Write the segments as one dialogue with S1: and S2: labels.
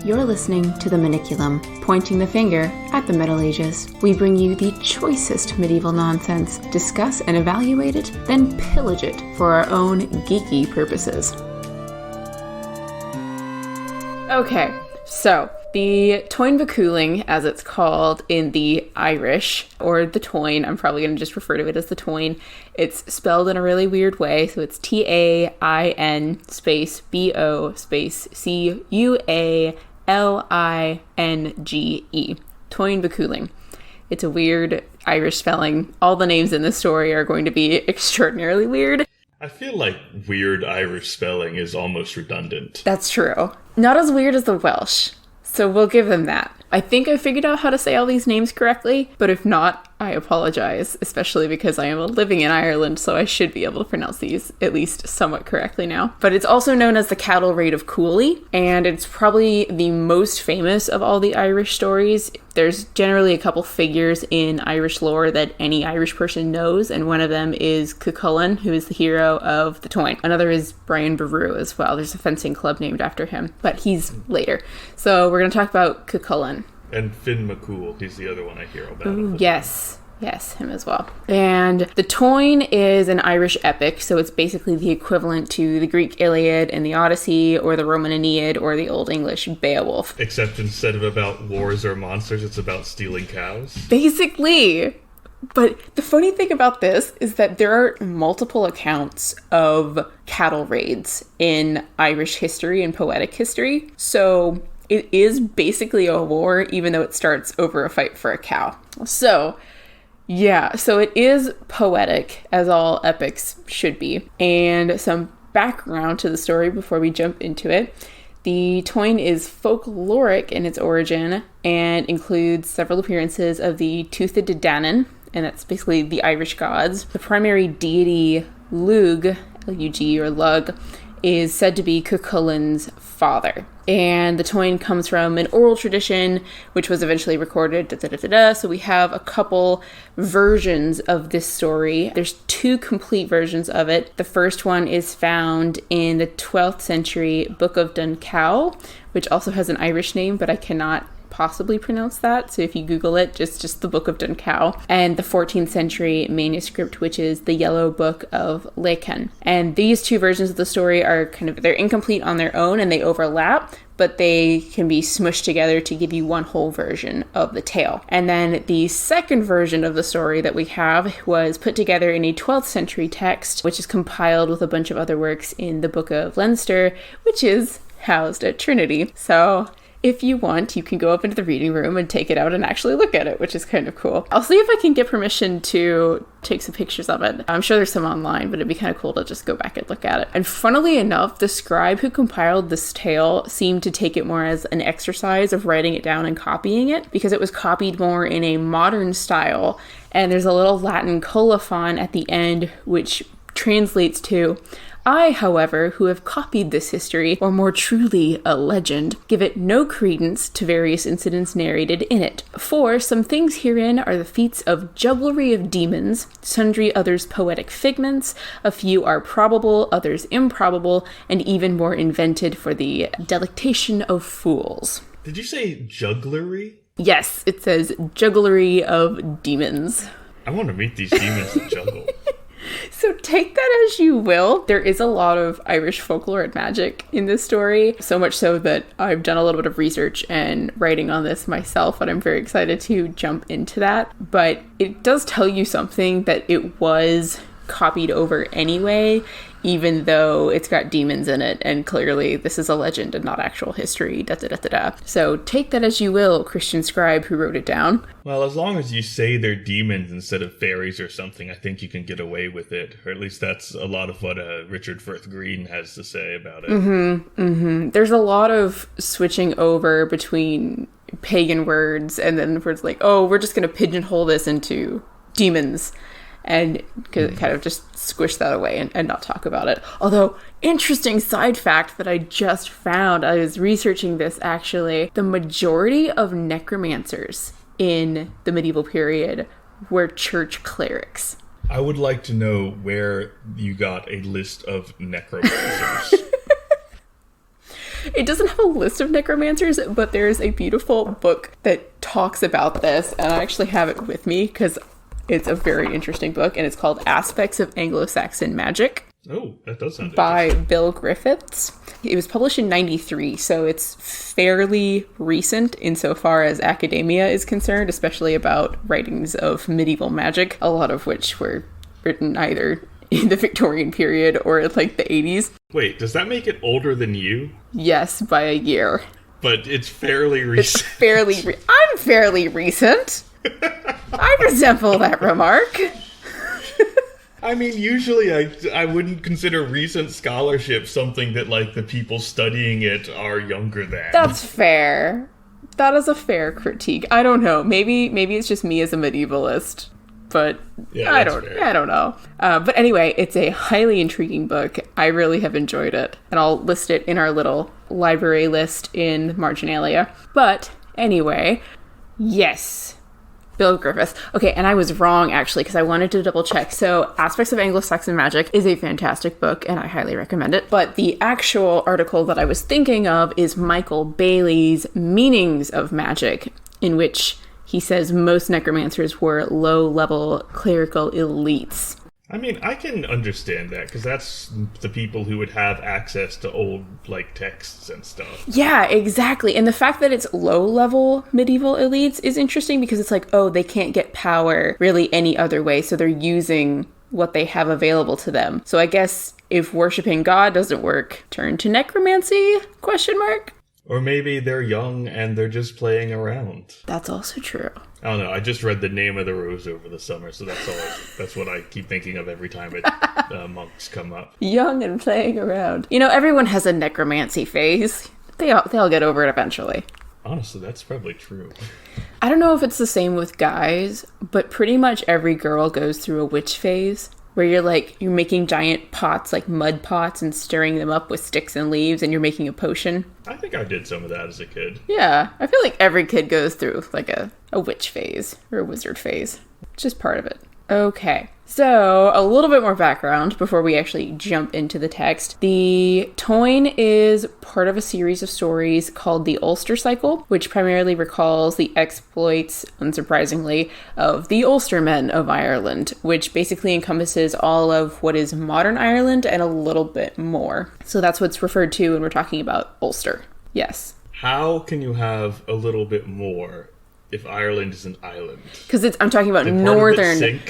S1: You're listening to the Maniculum, pointing the finger at the Middle Ages. We bring you the choicest medieval nonsense, discuss and evaluate it, then pillage it for our own geeky purposes. Okay, so the Toyn Vaculing, as it's called in the Irish, or the Toyn, I'm probably going to just refer to it as the Toyn. It's spelled in a really weird way, so it's T-A-I-N space B-O space C-U-A-L-I-N-G-E. Toyn Vaculing. It's a weird Irish spelling. All the names in this story are going to be extraordinarily weird.
S2: I feel like weird Irish spelling is almost redundant.
S1: That's true. Not as weird as the Welsh. So we'll give them that. I think I figured out how to say all these names correctly, but if not, I apologize, especially because I am living in Ireland, so I should be able to pronounce these at least somewhat correctly now. But it's also known as the cattle raid of Cooley, and it's probably the most famous of all the Irish stories. There's generally a couple figures in Irish lore that any Irish person knows, and one of them is Cuchulainn, who is the hero of the Toyn. Another is Brian Boru as well. There's a fencing club named after him, but he's later. So we're going to talk about Cuchulainn.
S2: And Finn McCool, he's the other one I hear about.
S1: Ooh, yes, him as well. And the Toyn is an Irish epic, so it's basically the equivalent to the Greek Iliad and the Odyssey, or the Roman Aeneid, or the Old English Beowulf.
S2: Except instead of about wars or monsters, it's about stealing cows.
S1: Basically. But the funny thing about this is that there are multiple accounts of cattle raids in Irish history and poetic history. So it is basically a war, even though it starts over a fight for a cow. So it is poetic, as all epics should be. And some background to the story before we jump into it. The Toyn is folkloric in its origin and includes several appearances of the Tuatha De Danann, and that's basically the Irish gods. The primary deity, Lug, L-U-G or Lug, is said to be Cuchulainn's father. And the Toyn comes from an oral tradition, which was eventually recorded, So we have a couple versions of this story. There's two complete versions of it. The first one is found in the 12th century Book of Dunkeld, which also has an Irish name, but I cannot possibly pronounce that, so if you Google it, just the Book of Dunkeld, and the 14th century manuscript, which is the Yellow Book of Lecan. And these two versions of the story are they're incomplete on their own and they overlap, but they can be smushed together to give you one whole version of the tale. And then the second version of the story that we have was put together in a 12th century text, which is compiled with a bunch of other works in the Book of Leinster, which is housed at Trinity. So if you want, you can go up into the reading room and take it out and actually look at it, which is kind of cool. I'll see if I can get permission to take some pictures of it. I'm sure there's some online, but it'd be kind of cool to just go back and look at it. And funnily enough, the scribe who compiled this tale seemed to take it more as an exercise of writing it down and copying it, because it was copied more in a modern style. And there's a little Latin colophon at the end, which translates to, I, however, who have copied this history, or more truly a legend, give it no credence to various incidents narrated in it. For some things herein are the feats of jugglery of demons, sundry others poetic figments, a few are probable, others improbable, and even more invented for the delectation of fools.
S2: Did you say jugglery?
S1: Yes, it says jugglery of demons.
S2: I want to meet these demons that juggle.
S1: So take that as you will. There is a lot of Irish folklore and magic in this story, so much so that I've done a little bit of research and writing on this myself, and I'm very excited to jump into that. But it does tell you something that it was copied over anyway, even though it's got demons in it, and clearly this is a legend and not actual history, So take that as you will, Christian scribe who wrote it down.
S2: Well, as long as you say they're demons instead of fairies or something, I think you can get away with it. Or at least that's a lot of what Richard Firth Green has to say about it.
S1: There's a lot of switching over between pagan words and then words like, oh, we're just going to pigeonhole this into demons, and kind of just squish that away and not talk about it. Although, interesting side fact that I just found, I was researching this actually, the majority of necromancers in the medieval period were church clerics.
S2: I would like to know where you got a list of necromancers.
S1: It doesn't have a list of necromancers, but there's a beautiful book that talks about this, and I actually have it with me because it's a very interesting book, and it's called Aspects of Anglo-Saxon Magic.
S2: Oh, that does sound
S1: by Bill Griffiths. It was published in 93, so it's fairly recent insofar as academia is concerned, especially about writings of medieval magic, a lot of which were written either in the Victorian period or like the 80s.
S2: Wait, does that make it older than you?
S1: Yes, by a year.
S2: But it's fairly recent.
S1: I'm fairly recent. I resemble that remark.
S2: I mean, usually I wouldn't consider recent scholarship something that, like, the people studying it are younger than.
S1: That's fair. That is a fair critique. I don't know. Maybe it's just me as a medievalist, but
S2: yeah,
S1: I don't know. But anyway, it's a highly intriguing book. I really have enjoyed it, and I'll list it in our little library list in Marginalia. But anyway, yes. Bill Griffiths. Okay, and I was wrong, actually, because I wanted to double check. So, Aspects of Anglo-Saxon Magic is a fantastic book, and I highly recommend it. But the actual article that I was thinking of is Michael Bailey's Meanings of Magic, in which he says most necromancers were low-level clerical elites.
S2: I mean, I can understand that, because that's the people who would have access to old, like, texts and stuff.
S1: Yeah, exactly. And the fact that it's low-level medieval elites is interesting, because it's like, oh, they can't get power really any other way, so they're using what they have available to them. So I guess if worshipping God doesn't work, turn to necromancy? ?
S2: Or maybe they're young and they're just playing around.
S1: That's also true.
S2: I don't know. I just read The Name of the Rose over the summer, so that's what I keep thinking of every time monks come up.
S1: Young and playing around. You know, everyone has a necromancy phase. They'll get over it eventually.
S2: Honestly, that's probably true.
S1: I don't know if it's the same with guys, but pretty much every girl goes through a witch phase, where you're making giant pots, like mud pots, and stirring them up with sticks and leaves, and you're making a potion.
S2: I think I did some of that as a kid.
S1: Yeah, I feel like every kid goes through, like, a witch phase, or a wizard phase. It's just part of it. Okay, so a little bit more background before we actually jump into the text. The Toyne is part of a series of stories called the Ulster Cycle, which primarily recalls the exploits, unsurprisingly, of the Ulstermen of Ireland, which basically encompasses all of what is modern Ireland and a little bit more. So that's what's referred to when we're talking about Ulster. Yes.
S2: How can you have a little bit more if Ireland is an island?
S1: Because I'm talking about northern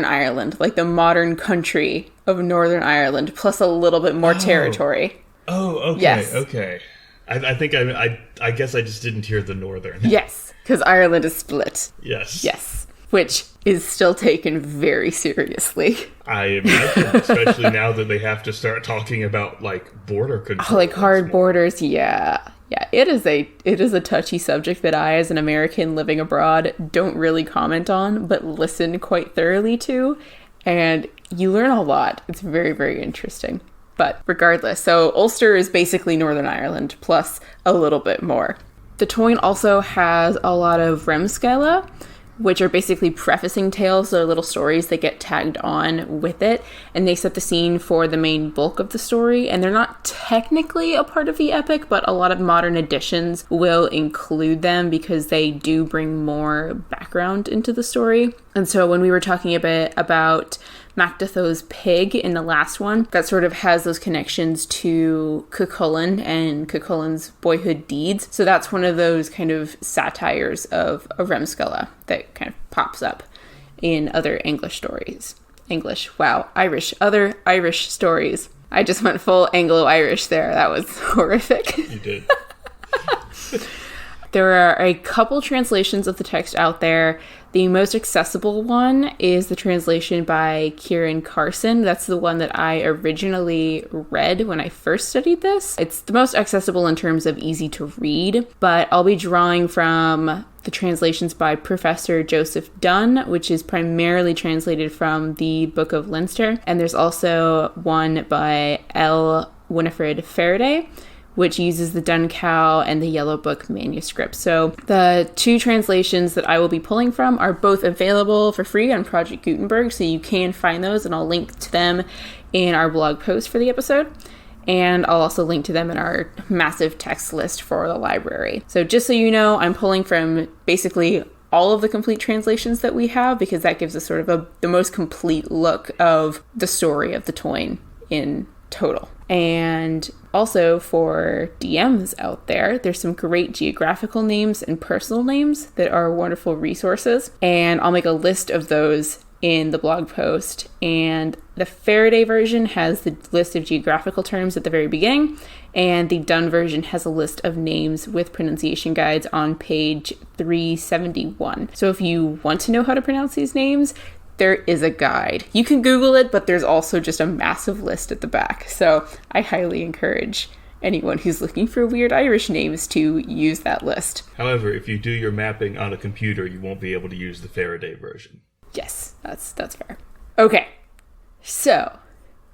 S1: Ireland, like the modern country of Northern Ireland, plus a little bit more territory.
S2: Oh, okay, yes. Okay. I think I guess I just didn't hear the northern.
S1: Yes, because Ireland is split.
S2: Yes.
S1: Yes, which is still taken very seriously.
S2: I imagine, especially now that they have to start talking about, like, border control.
S1: Oh, like hard borders, yeah. Yeah, it is a touchy subject that I, as an American living abroad, don't really comment on, but listen quite thoroughly to, and you learn a lot. It's very, very interesting. But regardless, so Ulster is basically Northern Ireland, plus a little bit more. The Toyne also has a lot of remskela, which are basically prefacing tales. They're little stories that get tagged on with it, and they set the scene for the main bulk of the story, and they're not technically a part of the epic, but a lot of modern editions will include them because they do bring more background into the story. And so when we were talking a bit about Macdetho's pig in the last one, that sort of has those connections to Cuchulainn and Cuchulainn's boyhood deeds. So that's one of those kind of satires of a remskela that kind of pops up in other English stories. Other Irish stories. I just went full Anglo-Irish there. That was horrific.
S2: You did.
S1: There are a couple translations of the text out there. The most accessible one is the translation by Kieran Carson. That's the one that I originally read when I first studied this. It's the most accessible in terms of easy to read, but I'll be drawing from the translations by Professor Joseph Dunn, which is primarily translated from the Book of Leinster. And there's also one by L. Winifred Faraday, which uses the Dun Cow and the Yellow Book manuscript. So the two translations that I will be pulling from are both available for free on Project Gutenberg, so you can find those, and I'll link to them in our blog post for the episode. and I'll also link to them in our massive text list for the library. So just so you know, I'm pulling from basically all of the complete translations that we have, because that gives us sort of the most complete look of the story of the Toyne in total. And also for DMs out there, there's some great geographical names and personal names that are wonderful resources, and I'll make a list of those in the blog post. And the Faraday version has the list of geographical terms at the very beginning, and the Dunn version has a list of names with pronunciation guides on page 371. So if you want to know how to pronounce these names, there is a guide. You can Google it, but there's also just a massive list at the back. So I highly encourage anyone who's looking for weird Irish names to use that list.
S2: However, if you do your mapping on a computer, you won't be able to use the Faraday version.
S1: Yes, that's fair. Okay, so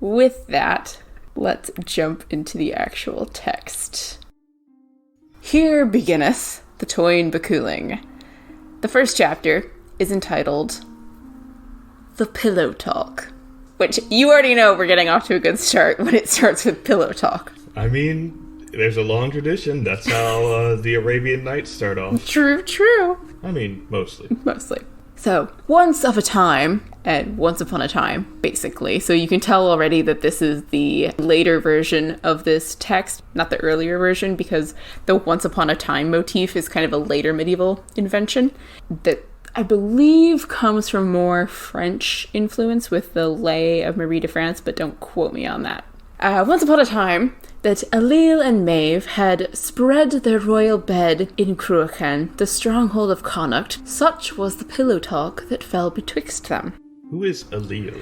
S1: with that, let's jump into the actual text. Here beginneth the Toyne Beculing. The first chapter is entitled The Pillow Talk, which you already know we're getting off to a good start when it starts with pillow talk.
S2: I mean, there's a long tradition. That's how the Arabian Nights start off.
S1: True.
S2: I mean, mostly.
S1: So, once upon a time, basically. So you can tell already that this is the later version of this text, not the earlier version, because the once upon a time motif is kind of a later medieval invention that I believe comes from more French influence with the Lay of Marie de France, but don't quote me on that. Once upon a time, that Ailill and Maeve had spread their royal bed in Cruachan, the stronghold of Connacht. Such was the pillow talk that fell betwixt them.
S2: Who is Ailill?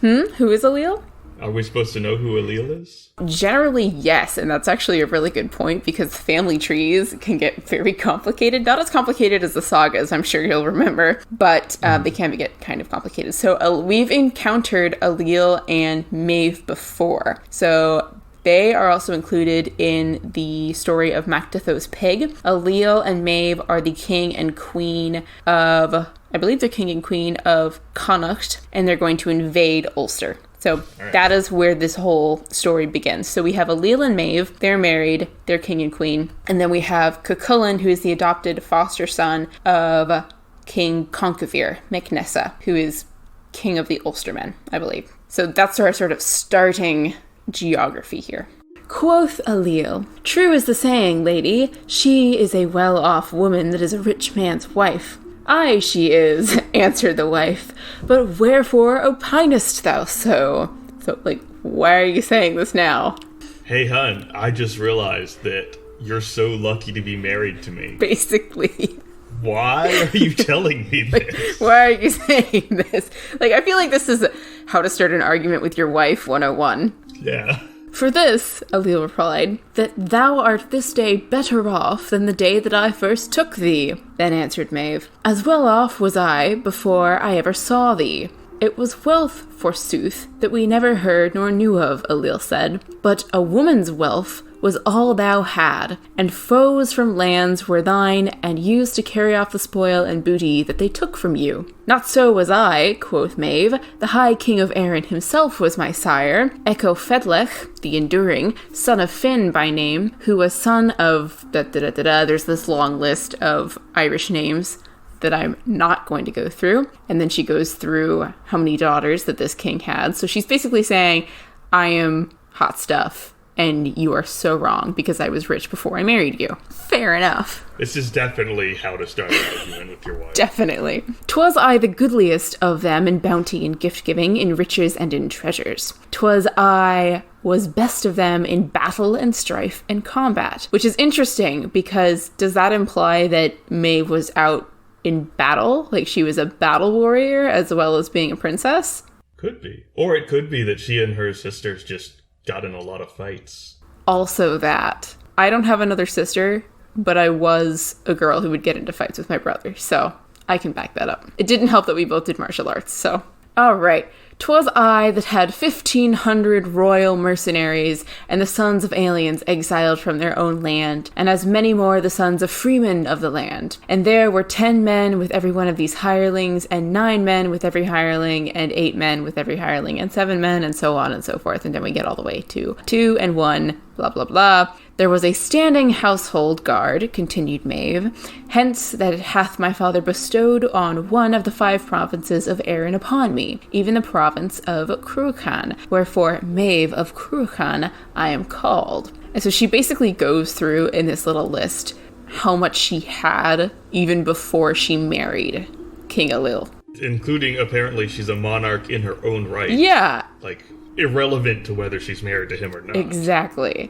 S1: Who is Ailill?
S2: Are we supposed to know who Ailill is?
S1: Generally, yes, and that's actually a really good point, because family trees can get very complicated. Not as complicated as the sagas, I'm sure you'll remember, but they can get kind of complicated. So we've encountered Ailill and Maeve before. So they are also included in the story of Macduth's Pig. Ailill and Maeve are the king and queen of, I believe they're king and queen of Connacht, and they're going to invade Ulster. So that is where this whole story begins. So we have Ailill and Maeve, they're married, they're king and queen. And then we have Cuchulainn, who is the adopted foster son of King Conchobar Mac Nessa, who is king of the Ulstermen, I believe. So that's our sort of starting geography here. Quoth Ailill, "True is the saying, lady, she is a well-off woman that is a rich man's wife." "Aye, she is," answered the wife, "but wherefore opinest thou so?" So, why are you saying this now?
S2: Hey, hun, I just realized that you're so lucky to be married to me.
S1: Basically.
S2: Why are you telling me this?
S1: Why are you saying this? I feel like this is how to start an argument with your wife 101.
S2: Yeah.
S1: "For this," Ailill replied, "that thou art this day better off than the day that I first took thee." Then answered Maeve, "As well off was I before I ever saw thee." "It was wealth, forsooth, that we never heard nor knew of," Ailill said, "but a woman's wealth was all thou had, and foes from lands were thine, and used to carry off the spoil and booty that they took from you." "Not so was I," quoth Maeve. "The high king of Erin himself was my sire, Echo Fedlech, the Enduring, son of Finn by name, who was son of There's this long list of Irish names that I'm not going to go through. And then she goes through how many daughters that this king had. So she's basically saying, I am hot stuff, and you are so wrong because I was rich before I married you. Fair enough.
S2: This is definitely how to start an argument with your wife.
S1: Definitely. "'Twas I the goodliest of them in bounty and gift-giving, in riches and in treasures. 'Twas I was best of them in battle and strife and combat." Which is interesting, because does that imply that Maeve was out in battle? She was a battle warrior as well as being a princess?
S2: Could be. Or it could be that she and her sisters just got in a lot of fights.
S1: Also that. I don't have another sister, but I was a girl who would get into fights with my brother, so I can back that up. It didn't help that we both did martial arts, so. All right. 'Twas I that had 1,500 royal mercenaries, and the sons of aliens exiled from their own land, and as many more the sons of freemen of the land. And there were 10 men with every one of these hirelings, and 9 men with every hireling, and 8 men with every hireling, and 7 men, and so on and so forth. And then we get all the way to 2 and 1, blah, blah, blah. There was a standing household guard, continued Maeve, hence that it hath my father bestowed on one of the 5 provinces of Erin upon me, even the province of Cruachan, wherefore Maeve of Cruachan I am called. And so she basically goes through in this little list how much she had even before she married King Ailill.
S2: Including, apparently, she's a monarch in her own right.
S1: Yeah.
S2: Like, irrelevant to whether she's married to him or not.
S1: Exactly.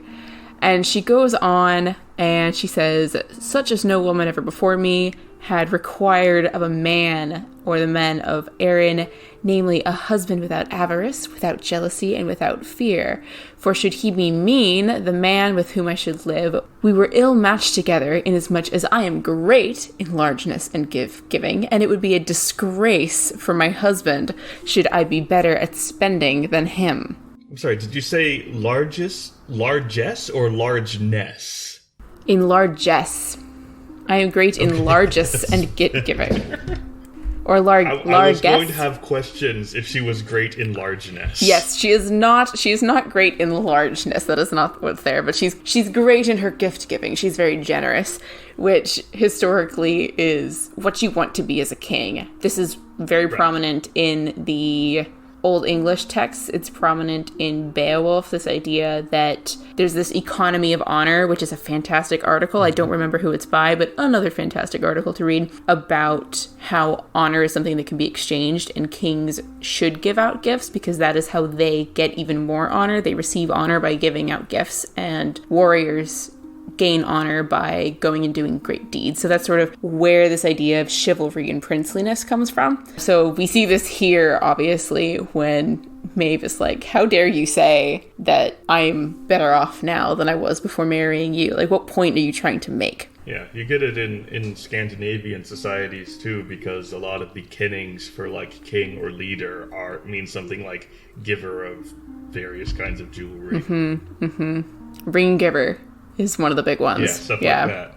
S1: And she goes on and she says, such as no woman ever before me had required of a man or the men of Erin, namely a husband without avarice, without jealousy, and without fear. For should he be mean, the man with whom I should live, we were ill matched together, inasmuch as I am great in largeness and giving, and it would be a disgrace for my husband should I be better at spending than him.
S2: I'm sorry, did you say largess, or largeness?
S1: In largesse. I am great in largesse and giving. Or
S2: I was going to have questions if she was great in largeness.
S1: Yes, she is not great in largeness. That is not what's there, but she's great in her gift giving. She's very generous, which historically is what you want to be as a king. This is very prominent in the Old English texts. It's prominent in Beowulf, this idea that there's this economy of honor, which is a fantastic article. I don't remember who it's by, but another fantastic article to read about how honor is something that can be exchanged, and kings should give out gifts because that is how they get even more honor. They receive honor by giving out gifts, and warriors gain honor by going and doing great deeds. So that's sort of where this idea of chivalry and princeliness comes from. So we see this here, obviously, when Maeve is like, how dare you say that I'm better off now than I was before marrying you? Like, what point are you trying to make?
S2: Yeah, you get it in Scandinavian societies too, because a lot of the kennings for like king or leader mean something like giver of various kinds of jewelry.
S1: Ring giver is one of the big ones.
S2: Yeah, stuff like that.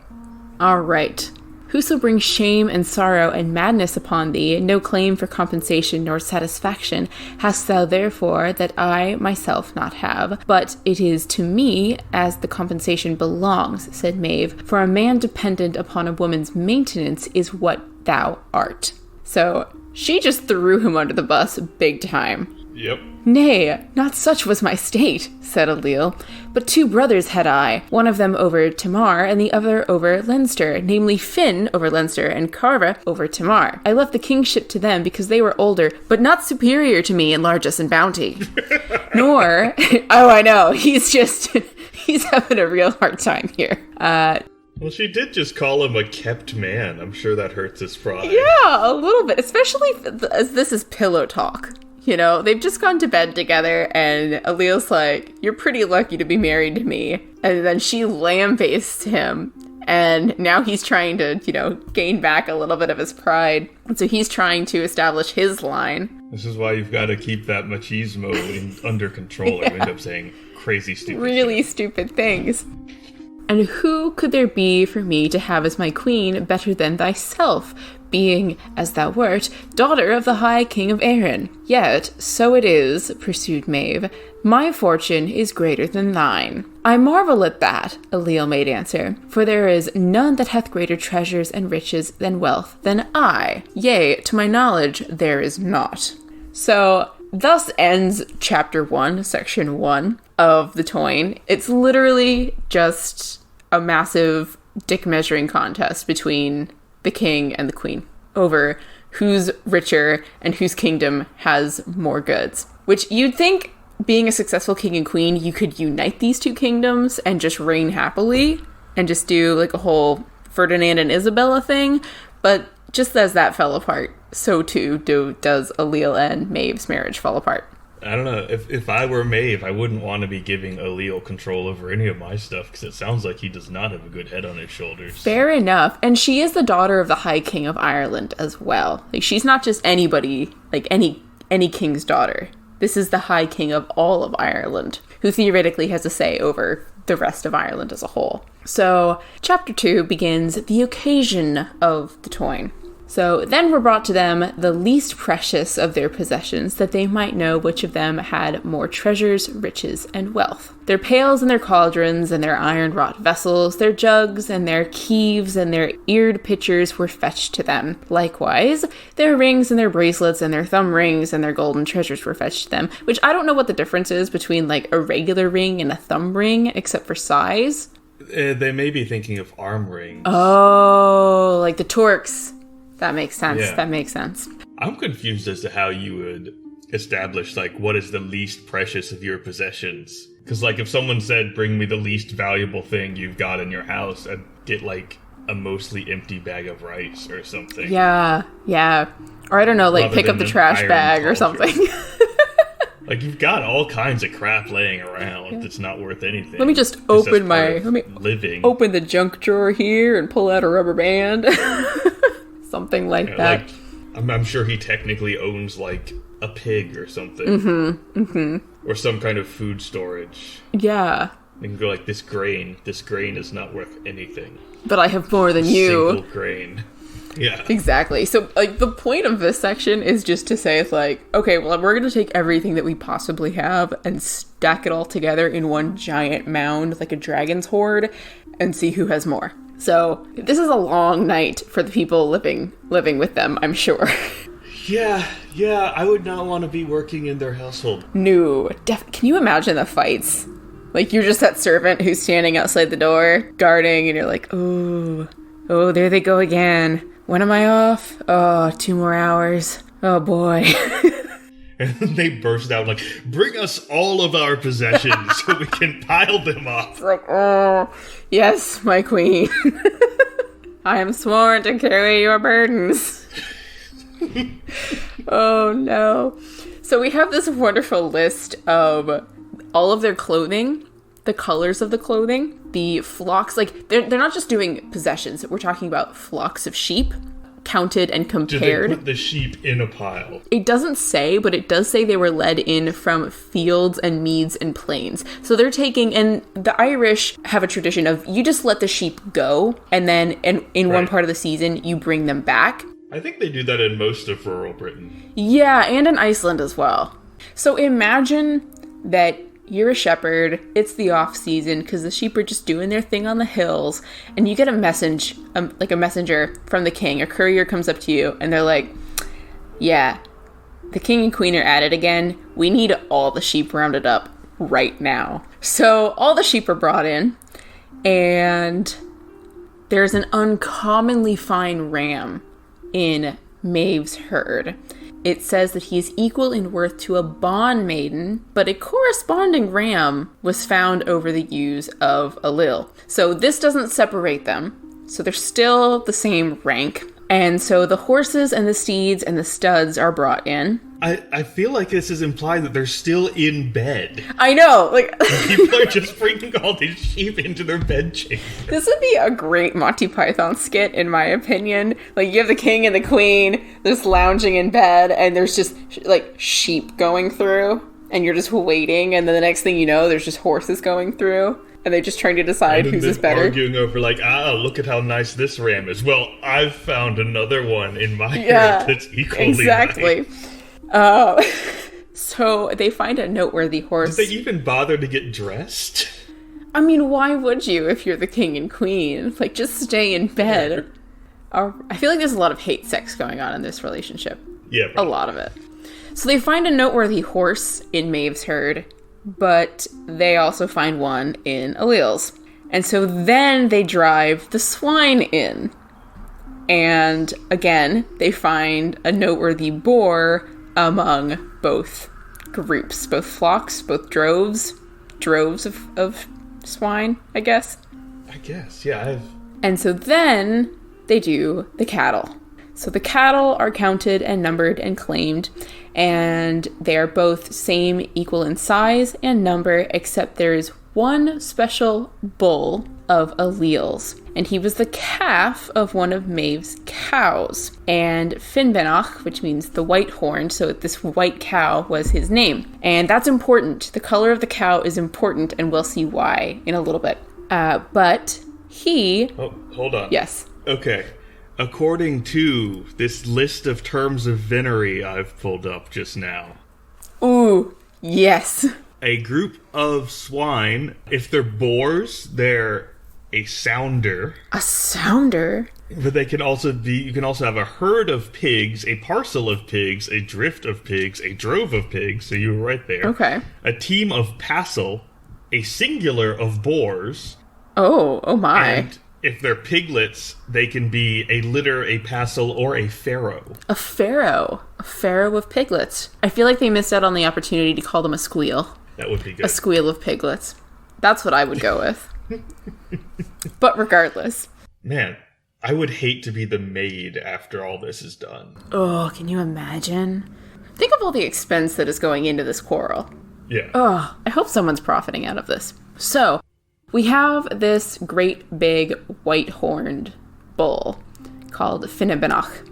S1: All right. Whoso brings shame and sorrow and madness upon thee, no claim for compensation nor satisfaction hast thou therefore that I myself not have, but it is to me as the compensation belongs, said Maeve, for a man dependent upon a woman's maintenance is what thou art. So she just threw him under the bus big time.
S2: Yep.
S1: Nay, not such was my state, said Ailill, but 2 brothers had I, one of them over Tamar, and the other over Leinster, namely Finn over Leinster, and Carva over Tamar. I left the kingship to them because they were older, but not superior to me in largesse and bounty. Nor, oh, I know, he's having a real hard time here.
S2: Well, she did just call him a kept man. I'm sure that hurts his pride.
S1: Yeah, a little bit, especially as this is pillow talk. You know, they've just gone to bed together, and Ailill's like, you're pretty lucky to be married to me. And then she lambastes him, and now he's trying to, gain back a little bit of his pride. And so he's trying to establish his line.
S2: This is why you've got to keep that machismo under control, or you end up saying crazy stupid
S1: really stupid things. And who could there be for me to have as my queen better than thyself, being, as thou wert, daughter of the high king of Erin? Yet, so it is, pursued Maeve, my fortune is greater than thine. I marvel at that, Ailill made answer, for there is none that hath greater treasures and riches than wealth than I. Yea, to my knowledge, there is not. So, thus ends Chapter 1, Section 1 of the Toyne. It's literally just a massive dick measuring contest between the king and the queen over who's richer and whose kingdom has more goods. Which you'd think, being a successful king and queen, you could unite these 2 kingdoms and just reign happily and just do like a whole Ferdinand and Isabella thing. But just as that fell apart, so too does Ailill and Maeve's marriage fall apart.
S2: I don't know. If I were Maeve, I wouldn't want to be giving Ailill control over any of my stuff, because it sounds like he does not have a good head on his shoulders.
S1: Fair enough. And she is the daughter of the High King of Ireland as well. Like, she's not just anybody, like any any king's daughter. This is the High King of all of Ireland, who theoretically has a say over the rest of Ireland as a whole. So, chapter 2 begins the occasion of the Táin. So then were brought to them the least precious of their possessions, that they might know which of them had more treasures, riches, and wealth. Their pails and their cauldrons and their iron-wrought vessels, their jugs and their keeves and their eared pitchers were fetched to them. Likewise, their rings and their bracelets and their thumb rings and their golden treasures were fetched to them, which I don't know what the difference is between like a regular ring and a thumb ring, except for size.
S2: They may be thinking of arm rings.
S1: Oh, like the Turks. That makes sense.
S2: Yeah.
S1: That makes sense.
S2: I'm confused as to how you would establish, like, what is the least precious of your possessions. Because, like, if someone said, bring me the least valuable thing you've got in your house, I'd get, like, a mostly empty bag of rice or something.
S1: Yeah. Or I don't know, like,
S2: Rather
S1: pick up the trash bag or something.
S2: Like, you've got all kinds of crap laying around that's not worth anything.
S1: Let me just open open the junk drawer here and pull out a rubber band. Something like that.
S2: Like, I'm sure he technically owns, like, a pig or something. Or some kind of food storage.
S1: Yeah.
S2: You can go like, this grain is not worth anything.
S1: But I have more than you.
S2: Single grain. Yeah.
S1: Exactly. So, like, the point of this section is just to say, like, okay, well, we're going to take everything that we possibly have and stack it all together in one giant mound, like a dragon's hoard, and see who has more. So, this is a long night for the people living with them, I'm sure.
S2: Yeah, I would not want to be working in their household.
S1: No. Can you imagine the fights? Like, you're just that servant who's standing outside the door, guarding, and you're like, oh, there they go again. When am I off? Oh, 2 more hours. Oh, boy.
S2: And then they burst out like, bring us all of our possessions so we can pile them up.
S1: It's like, oh, yes, my queen. I am sworn to carry your burdens. Oh, no. So we have this wonderful list of all of their clothing, the colors of the clothing, the flocks. Like, they're not just doing possessions. We're talking about flocks of sheep. Counted and compared.
S2: Did they put the sheep in a pile?
S1: It doesn't say, but it does say they were led in from fields and meads and plains. So they're taking, and the Irish have a tradition of you just let the sheep go, and then in one part of the season, you bring them back.
S2: I think they do that in most of rural Britain.
S1: Yeah, and in Iceland as well. So imagine that you're a shepherd, it's the off season because the sheep are just doing their thing on the hills, and you get a message, like a messenger from the king. A courier comes up to you and they're like, yeah, the king and queen are at it again. We need all the sheep rounded up right now. So all the sheep are brought in, and there's an uncommonly fine ram in Maeve's herd. It says that he is equal in worth to a bond maiden, but a corresponding ram was found over the ewes of Ailill. So this doesn't separate them. So they're still the same rank. And so the horses and the steeds and the studs are brought in.
S2: I feel like this is implied that they're still in bed.
S1: I know, like
S2: people are just bringing all these sheep into their bed chamber.
S1: This would be a great Monty Python skit, in my opinion. Like, you have the king and the queen just lounging in bed, and there's just like sheep going through, and you're just waiting, and then the next thing you know, there's just horses going through, and they're just trying to decide whose is better.
S2: Arguing over like, look at how nice this ram is. Well, I've found another one in my herd that's equally nice. So they find a noteworthy horse. Did they even bother to get dressed?
S1: I mean, why would you if you're the king and queen? Like, just stay in bed. I feel like there's a lot of hate sex going on in this relationship.
S2: Yeah. Probably.
S1: A lot of it. So they find a noteworthy horse in Maeve's herd, but they also find one in Ailill's. And so then they drive the swine in. And again, they find a noteworthy boar among both groups, both flocks, both droves of swine, I guess.
S2: Yeah.
S1: And so then they do the cattle. So the cattle are counted and numbered and claimed, and they are both same, equal in size and number, except there is one special bull of alleles, and he was the calf of one of Maeve's cows. And Finnbenach, which means the white horned, so this white cow was his name. And that's important. The color of the cow is important, and we'll see why in a little bit. But he...
S2: Oh, hold on.
S1: Yes.
S2: Okay. According to this list of terms of venery I've pulled up just now.
S1: Ooh, yes.
S2: A group of swine, if they're boars, they're a sounder.
S1: A sounder?
S2: But they can also be, you can also have a herd of pigs, a parcel of pigs, a drift of pigs, a drove of pigs, so you were right there.
S1: Okay.
S2: A team of passel, a singular of boars.
S1: Oh my.
S2: And if they're piglets, they can be a litter, a passel, or a farrow.
S1: A farrow. A farrow of piglets. I feel like they missed out on the opportunity to call them a squeal.
S2: That would be good.
S1: A squeal of piglets. That's what I would go with. But regardless.
S2: Man, I would hate to be the maid after all this is done.
S1: Oh, can you imagine? Think of all the expense that is going into this quarrel.
S2: Yeah.
S1: Oh, I hope someone's profiting out of this. So, we have this great big white-horned bull called Finnbenach.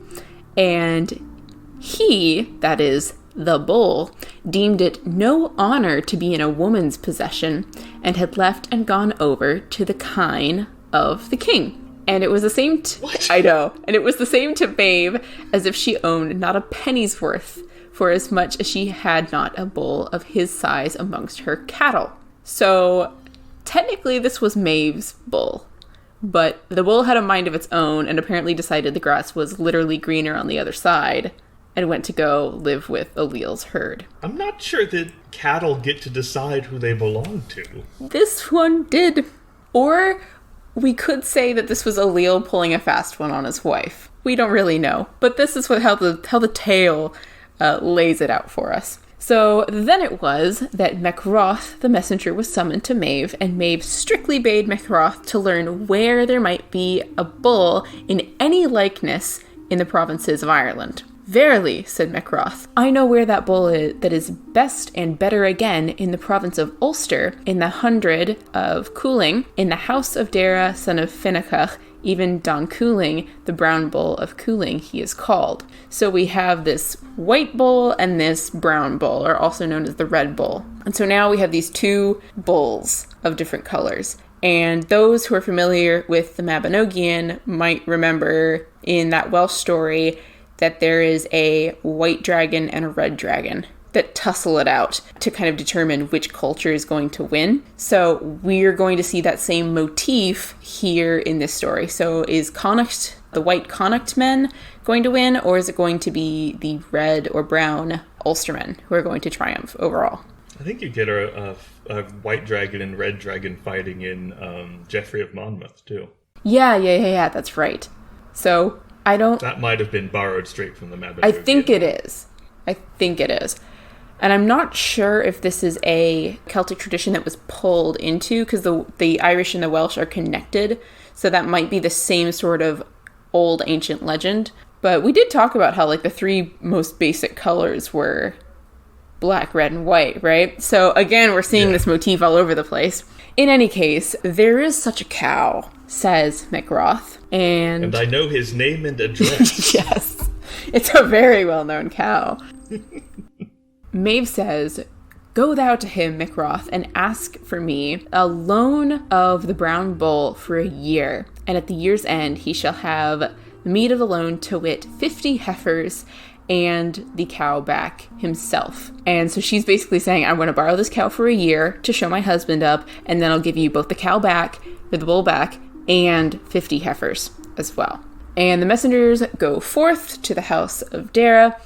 S1: And he, that is, the bull, deemed it no honor to be in a woman's possession and had left and gone over to the kine of the king. And it was the same I know. And it was the same to Maeve as if she owned not a penny's worth, for as much as she had not a bull of his size amongst her cattle. So technically this was Maeve's bull, but the bull had a mind of its own and apparently decided the grass was literally greener on the other side and went to go live with Alleel's herd.
S2: I'm not sure that cattle get to decide who they belong to.
S1: This one did. Or we could say that this was Alleel pulling a fast one on his wife. We don't really know, but this is how the tale lays it out for us. So then it was that Macroth, the messenger, was summoned to Maeve, and Maeve strictly bade Macroth to learn where there might be a bull in any likeness in the provinces of Ireland. Verily, said Macroth, I know where that bull is that is best and better again in the province of Ulster, in the 100 of Cooling, in the house of Dara, son of Finnachach, even Don Cooling, the brown bull of Cooling, he is called. So we have this white bull and this brown bull, or also known as the red bull. And so now we have these two bulls of different colors. And those who are familiar with the Mabinogion might remember in that Welsh story that there is a white dragon and a red dragon that tussle it out to kind of determine which culture is going to win. So we're going to see that same motif here in this story. So is Connacht, the white Connacht men, going to win, or is it going to be the red or brown Ulstermen who are going to triumph overall?
S2: I think you get a white dragon and red dragon fighting in Geoffrey of Monmouth, too.
S1: Yeah, that's right. So I don't...
S2: That might have been borrowed straight from the Mabinogion.
S1: I think it is. And I'm not sure if this is a Celtic tradition that was pulled into, because the Irish and the Welsh are connected, so that might be the same sort of old ancient legend. But we did talk about how, like, the three most basic colors were black, red, and white, right? So again, we're seeing this motif all over the place. In any case, there is such a cow, says Macroth, and
S2: I know his name and address.
S1: Yes, it's a very well-known cow. Maeve says, go thou to him, Macroth, and ask for me a loan of the brown bull for a year, and at the year's end he shall have the meat of the loan, to wit, 50 heifers, and the cow back himself. And so she's basically saying, I'm going to borrow this cow for a year to show my husband up, and then I'll give you both the cow back, or the bull back, and 50 heifers as well. And the messengers go forth to the house of Dara,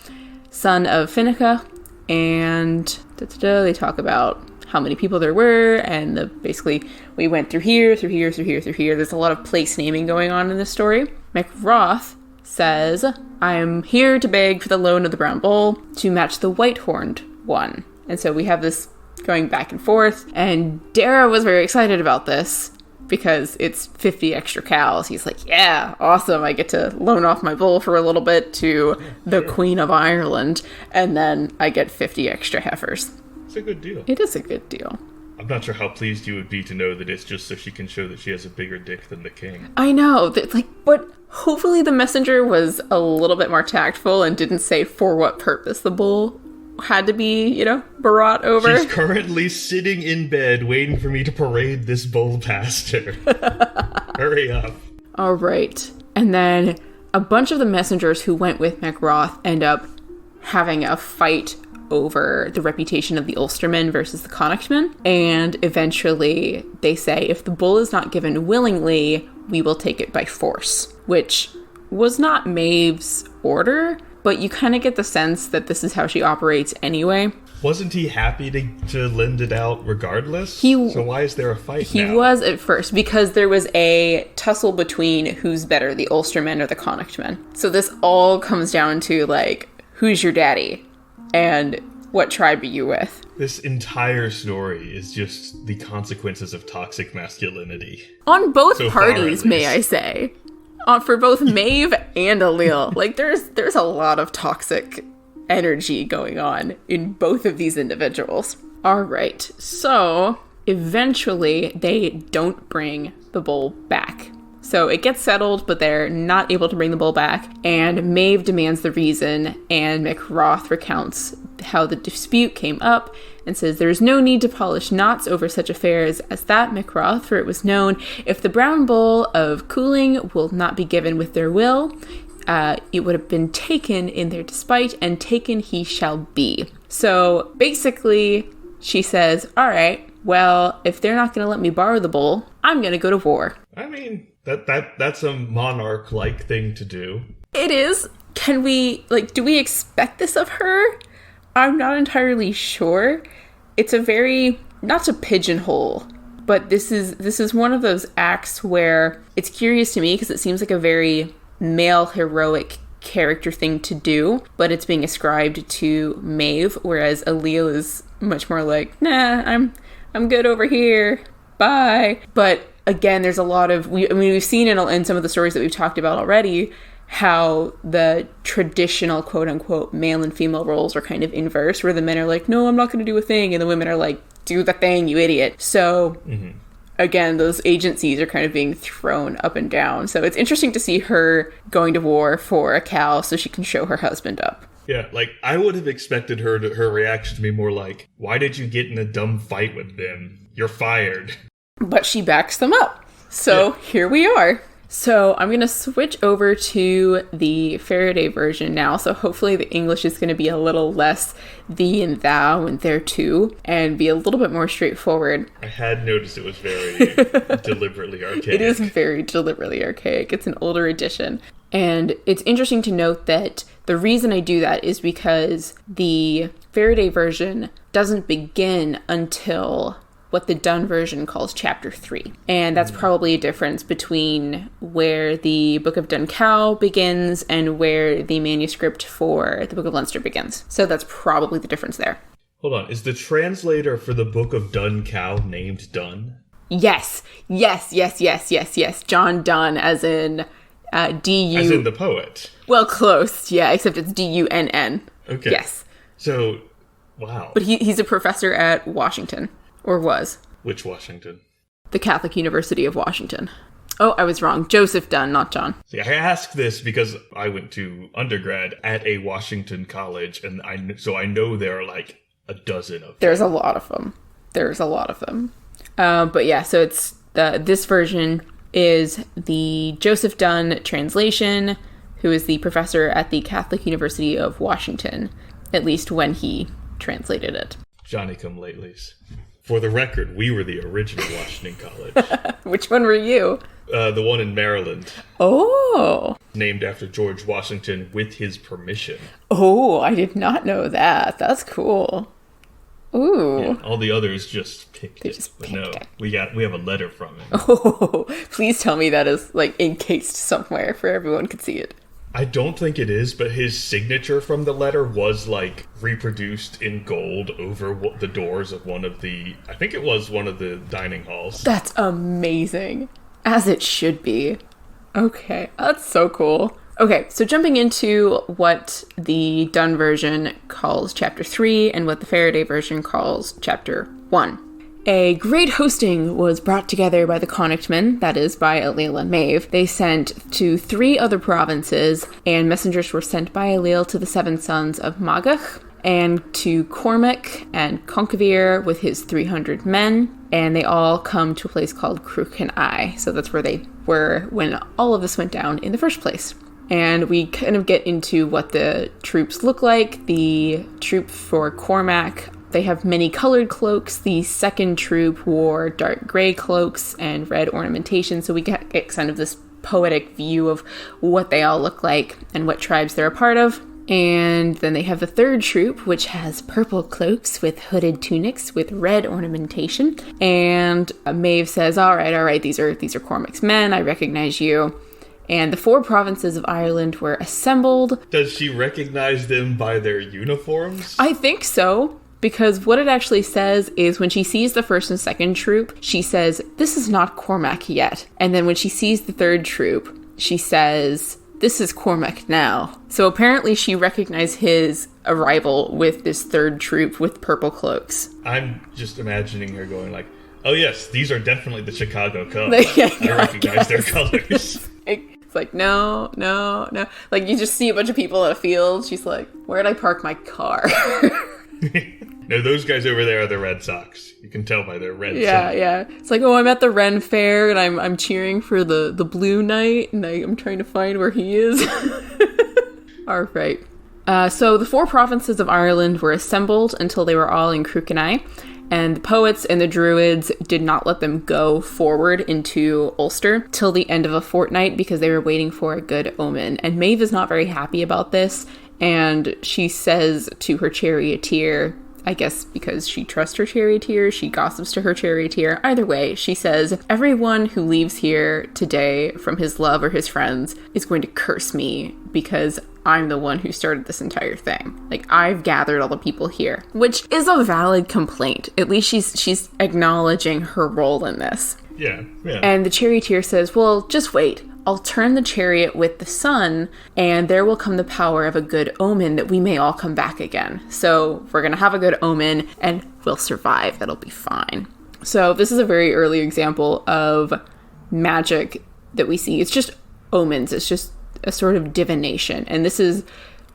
S1: son of Finnachach, and they talk about how many people there were, and basically we went through here. There's a lot of place naming going on in this story. Macroth says, I am here to beg for the loan of the brown bull to match the white-horned one. And so we have this going back and forth, and Dara was very excited about this because it's 50 extra cows. He's like, yeah, awesome. I get to loan off my bull for a little bit to the Queen of Ireland, and then I get 50 extra heifers.
S2: It's a good deal.
S1: It is a good deal.
S2: I'm not sure how pleased you would be to know that it's just so she can show that she has a bigger dick than the king.
S1: I know, but hopefully the messenger was a little bit more tactful and didn't say for what purpose the bull had to be, brought over.
S2: She's currently sitting in bed waiting for me to parade this bull past her. Hurry up.
S1: All right. And then a bunch of the messengers who went with MacRoth end up having a fight over the reputation of the Ulstermen versus the Connachtmen. And eventually they say, if the bull is not given willingly, we will take it by force, which was not Maeve's order, but you kind of get the sense that this is how she operates anyway.
S2: Wasn't he happy to lend it out regardless? So why is there a fight now?
S1: He was at first, because there was a tussle between who's better, the Ulstermen or the Connachtmen. So this all comes down to, who's your daddy? And what tribe are you with?
S2: This entire story is just the consequences of toxic masculinity.
S1: On both parties, may I say. For both Maeve and Allele. There's a lot of toxic energy going on in both of these individuals. All right, so eventually they don't bring the bull back. So it gets settled, but they're not able to bring the bull back, and Maeve demands the reason, and MacRoth recounts how the dispute came up and says, there is no need to polish knots over such affairs as that, MacRoth, for it was known, if the brown bull of Cooling will not be given with their will, it would have been taken in their despite, and taken he shall be. So basically, she says, all right, well, if they're not going to let me borrow the bull, I'm going to go to war.
S2: I mean, that's a monarch-like thing to do.
S1: It is. Can we, do we expect this of her? I'm not entirely sure. It's a very, not to pigeonhole, but this is one of those acts where it's curious to me because it seems like a very male heroic character thing to do, but it's being ascribed to Maeve, whereas Allele is much more like, nah, I'm good over here, bye. But again, there's a lot of, we've seen in some of the stories that we've talked about already, how the traditional quote-unquote male and female roles are kind of inverse, where the men are like, no, I'm not going to do a thing, and the women are like, do the thing, you idiot. So, again, those agencies are kind of being thrown up and down. So it's interesting to see her going to war for a cow so she can show her husband up.
S2: Yeah, I would have expected her reaction to be more like, why did you get in a dumb fight with them? You're fired.
S1: But she backs them up. So Here we are. So I'm going to switch over to the Faraday version now. So hopefully the English is going to be a little less thee and thou and there too, and be a little bit more straightforward.
S2: I had noticed it was very deliberately archaic.
S1: It is very deliberately archaic. It's an older edition. And it's interesting to note that the reason I do that is because the Faraday version doesn't begin until what the Dunn version calls Chapter 3. And that's probably a difference between where the Book of Dun Cow begins and where the manuscript for the Book of Leinster begins. So that's probably the difference there.
S2: Hold on, is the translator for the Book of Dun Cow named Dunn?
S1: Yes. John Donne, as in D-U...
S2: As in the poet?
S1: Well, close, yeah, except it's D-U-N-N.
S2: Okay.
S1: Yes.
S2: So, wow.
S1: But he's a professor at Washington. Or was.
S2: Which Washington?
S1: The Catholic University of Washington. Oh, I was wrong. Joseph Dunn, not John.
S2: See, I ask this because I went to undergrad at a Washington college, and I know there are like a dozen of them.
S1: There's a lot of them. But yeah, so it's this version is the Joseph Dunn translation, who is the professor at the Catholic University of Washington, at least when he translated it.
S2: Johnny-come-latelys. For the record, we were the original Washington College.
S1: Which one were you?
S2: The one in Maryland.
S1: Oh.
S2: Named after George Washington with his permission.
S1: Oh, I did not know that. That's cool. Ooh.
S2: Yeah, all the others just picked it. We have a letter from him.
S1: Oh, please tell me that is encased somewhere for everyone could see it.
S2: I don't think it is, but his signature from the letter was reproduced in gold over the doors of one of the dining halls.
S1: That's amazing. As it should be. Okay, that's so cool. Okay, so jumping into what the Dunn version calls Chapter 3 and what the Faraday version calls Chapter 1. A great hosting was brought together by the Connachtmen, that is, by Ailill and Maeve. They sent to 3 other provinces, and messengers were sent by Ailill to the 7 sons of Magach, and to Cormac and Conquevere with his 300 men, and they all come to a place called Cruachan. So that's where they were when all of this went down in the first place. And we kind of get into what the troops look like. The troop for Cormac, they have many colored cloaks. The second troop wore dark gray cloaks and red ornamentation, so we get kind of this poetic view of what they all look like and what tribes they're a part of. And then they have the third troop, which has purple cloaks with hooded tunics with red ornamentation. And Maeve says, all right, these are Cormac's men. I recognize you. And the 4 provinces of Ireland were assembled.
S2: Does she recognize them by their uniforms?
S1: I think so, because what it actually says is when she sees the first and second troop, she says, this is not Cormac yet. And then when she sees the third troop, she says, this is Cormac now. So apparently she recognized his arrival with this third troop with purple cloaks.
S2: I'm just imagining her going like, oh yes, these are definitely the Chicago Cubs. I recognize their colors.
S1: It's like, no. Like, you just see a bunch of people in a field. She's like, where'd I park my car?
S2: No, those guys over there are the Red Sox. You can tell by their red socks.
S1: Yeah. It's like, oh, I'm at the Ren Fair, and I'm cheering for the Blue Knight, and I'm trying to find where he is. All right. So the 4 provinces of Ireland were assembled until they were all in Cruachan, and the poets and the druids did not let them go forward into Ulster till the end of a fortnight because they were waiting for a good omen. And Maeve is not very happy about this, and she says to her charioteer, I guess because she trusts her charioteer, she gossips to her charioteer. Either way, she says, everyone who leaves here today from his love or his friends is going to curse me because I'm the one who started this entire thing. Like, I've gathered all the people here, which is a valid complaint. At least she's acknowledging her role in this.
S2: Yeah.
S1: And the charioteer says, well, just wait. I'll turn the chariot with the sun, and there will come the power of a good omen that we may all come back again. So we're going to have a good omen, and we'll survive. It'll be fine. So this is a very early example of magic that we see. It's just omens. It's just a sort of divination. And this is,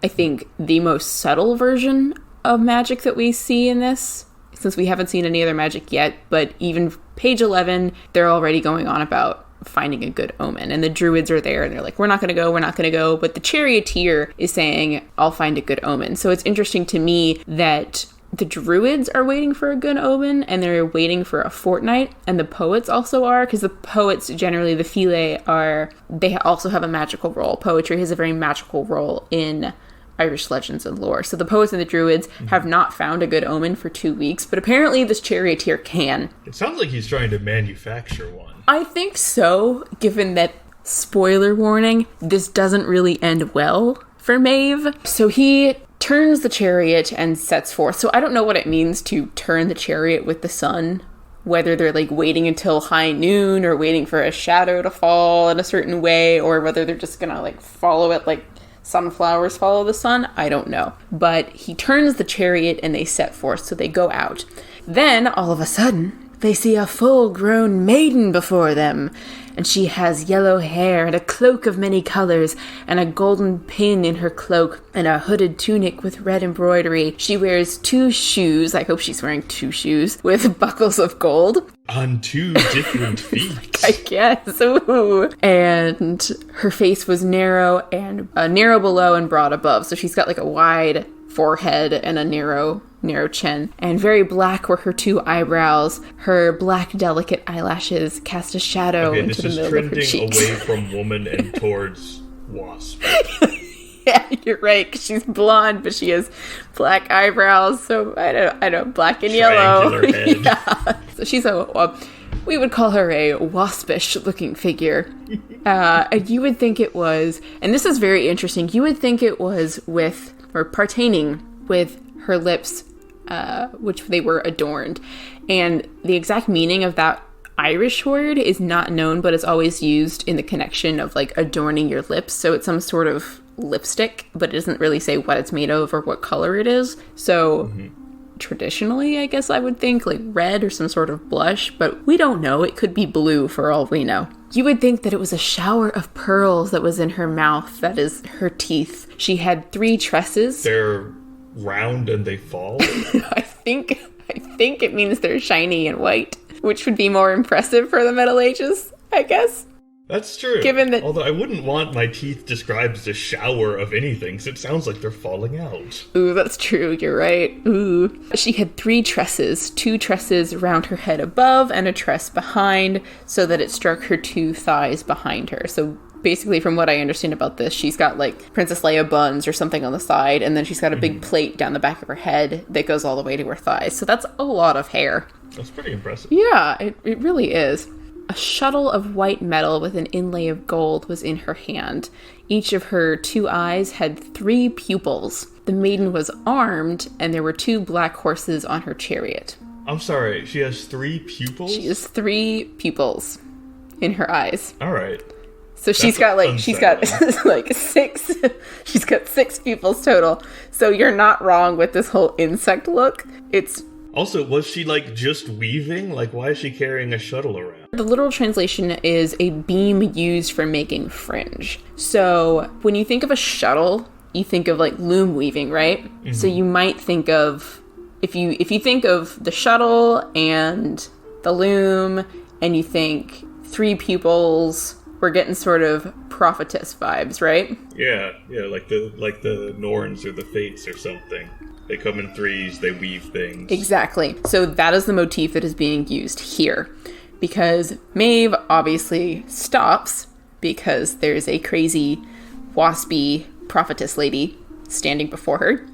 S1: I think, the most subtle version of magic that we see in this, since we haven't seen any other magic yet. But even page 11, they're already going on about finding a good omen, and the druids are there and they're like, we're not gonna go, but the charioteer is saying, I'll find a good omen. So it's interesting to me that the druids are waiting for a good omen and they're waiting for a fortnight, and the poets also are, because the poets, generally the Philae, they also have a magical role. Poetry has a very magical role in Irish legends and lore. So the poets and the druids have not found a good omen for 2 weeks, but apparently this charioteer can.
S2: It sounds like he's trying to manufacture one.
S1: I think so, given that, spoiler warning, this doesn't really end well for Maeve. So he turns the chariot and sets forth. So I don't know what it means to turn the chariot with the sun, whether they're like waiting until high noon or waiting for a shadow to fall in a certain way, or whether they're just gonna like follow it like sunflowers follow the sun. I don't know. But he turns the chariot and they set forth, so they go out. Then, all of a sudden, they see a full-grown maiden before them, and she has yellow hair and a cloak of many colors and a golden pin in her cloak and a hooded tunic with red embroidery. She wears 2 shoes, I hope she's wearing 2 shoes, with buckles of gold.
S2: On 2 different feet.
S1: I guess. Ooh. And her face was narrow below and broad above, so she's got like a wide forehead and a narrow chin, and very black were her 2 eyebrows. Her black delicate eyelashes cast a shadow into the middle of her cheeks.
S2: This is trending away from woman and towards wasp.
S1: Yeah, you're right, 'cause she's blonde, but she has black eyebrows, so I don't black and yellow.
S2: Head.
S1: Yeah. So she's we would call her a waspish looking figure. And you would think it was, and this is very interesting, you would think it was pertaining with her lips, which they were adorned. And the exact meaning of that Irish word is not known, but it's always used in the connection of like adorning your lips. So it's some sort of lipstick, but it doesn't really say what it's made of or what color it is. So traditionally, I guess I would think, like red or some sort of blush, but we don't know. It could be blue for all we know. You would think that it was a shower of pearls that was in her mouth, that is, her teeth. She had 3 tresses.
S2: They're round and they fall?
S1: I think it means they're shiny and white, which would be more impressive for the Middle Ages, I guess.
S2: That's true.
S1: Given that,
S2: although I wouldn't want my teeth described as a shower of anything, because it sounds like they're falling out.
S1: Ooh, that's true. You're right. Ooh. She had 3 tresses, 2 tresses around her head above and a tress behind, so that it struck her 2 thighs behind her. So basically, from what I understand about this, she's got like Princess Leia buns or something on the side, and then she's got a big plate down the back of her head that goes all the way to her thighs. So that's a lot of hair.
S2: That's pretty impressive.
S1: Yeah, it really is. A shuttle of white metal with an inlay of gold was in her hand. Each of her 2 eyes had 3 pupils. The maiden was armed, and there were 2 black horses on her chariot.
S2: I'm sorry, she has 3 pupils?
S1: She has 3 pupils in her eyes.
S2: All right.
S1: So she's got like 6. She's got 6 pupils total. So you're not wrong with this whole insect look. It's
S2: also, was she like just weaving? Like, why is she carrying a shuttle around?
S1: The literal translation is a beam used for making fringe. So when you think of a shuttle, you think of like loom weaving, right? Mm-hmm. So you might think of, if you think of the shuttle and the loom, and you think 3 pupils, we're getting sort of prophetess vibes, right?
S2: Yeah, like the Norns or the Fates or something. They come in 3s, they weave things.
S1: Exactly. So that is the motif that is being used here. Because Maeve obviously stops because there's a crazy, waspy prophetess lady standing before her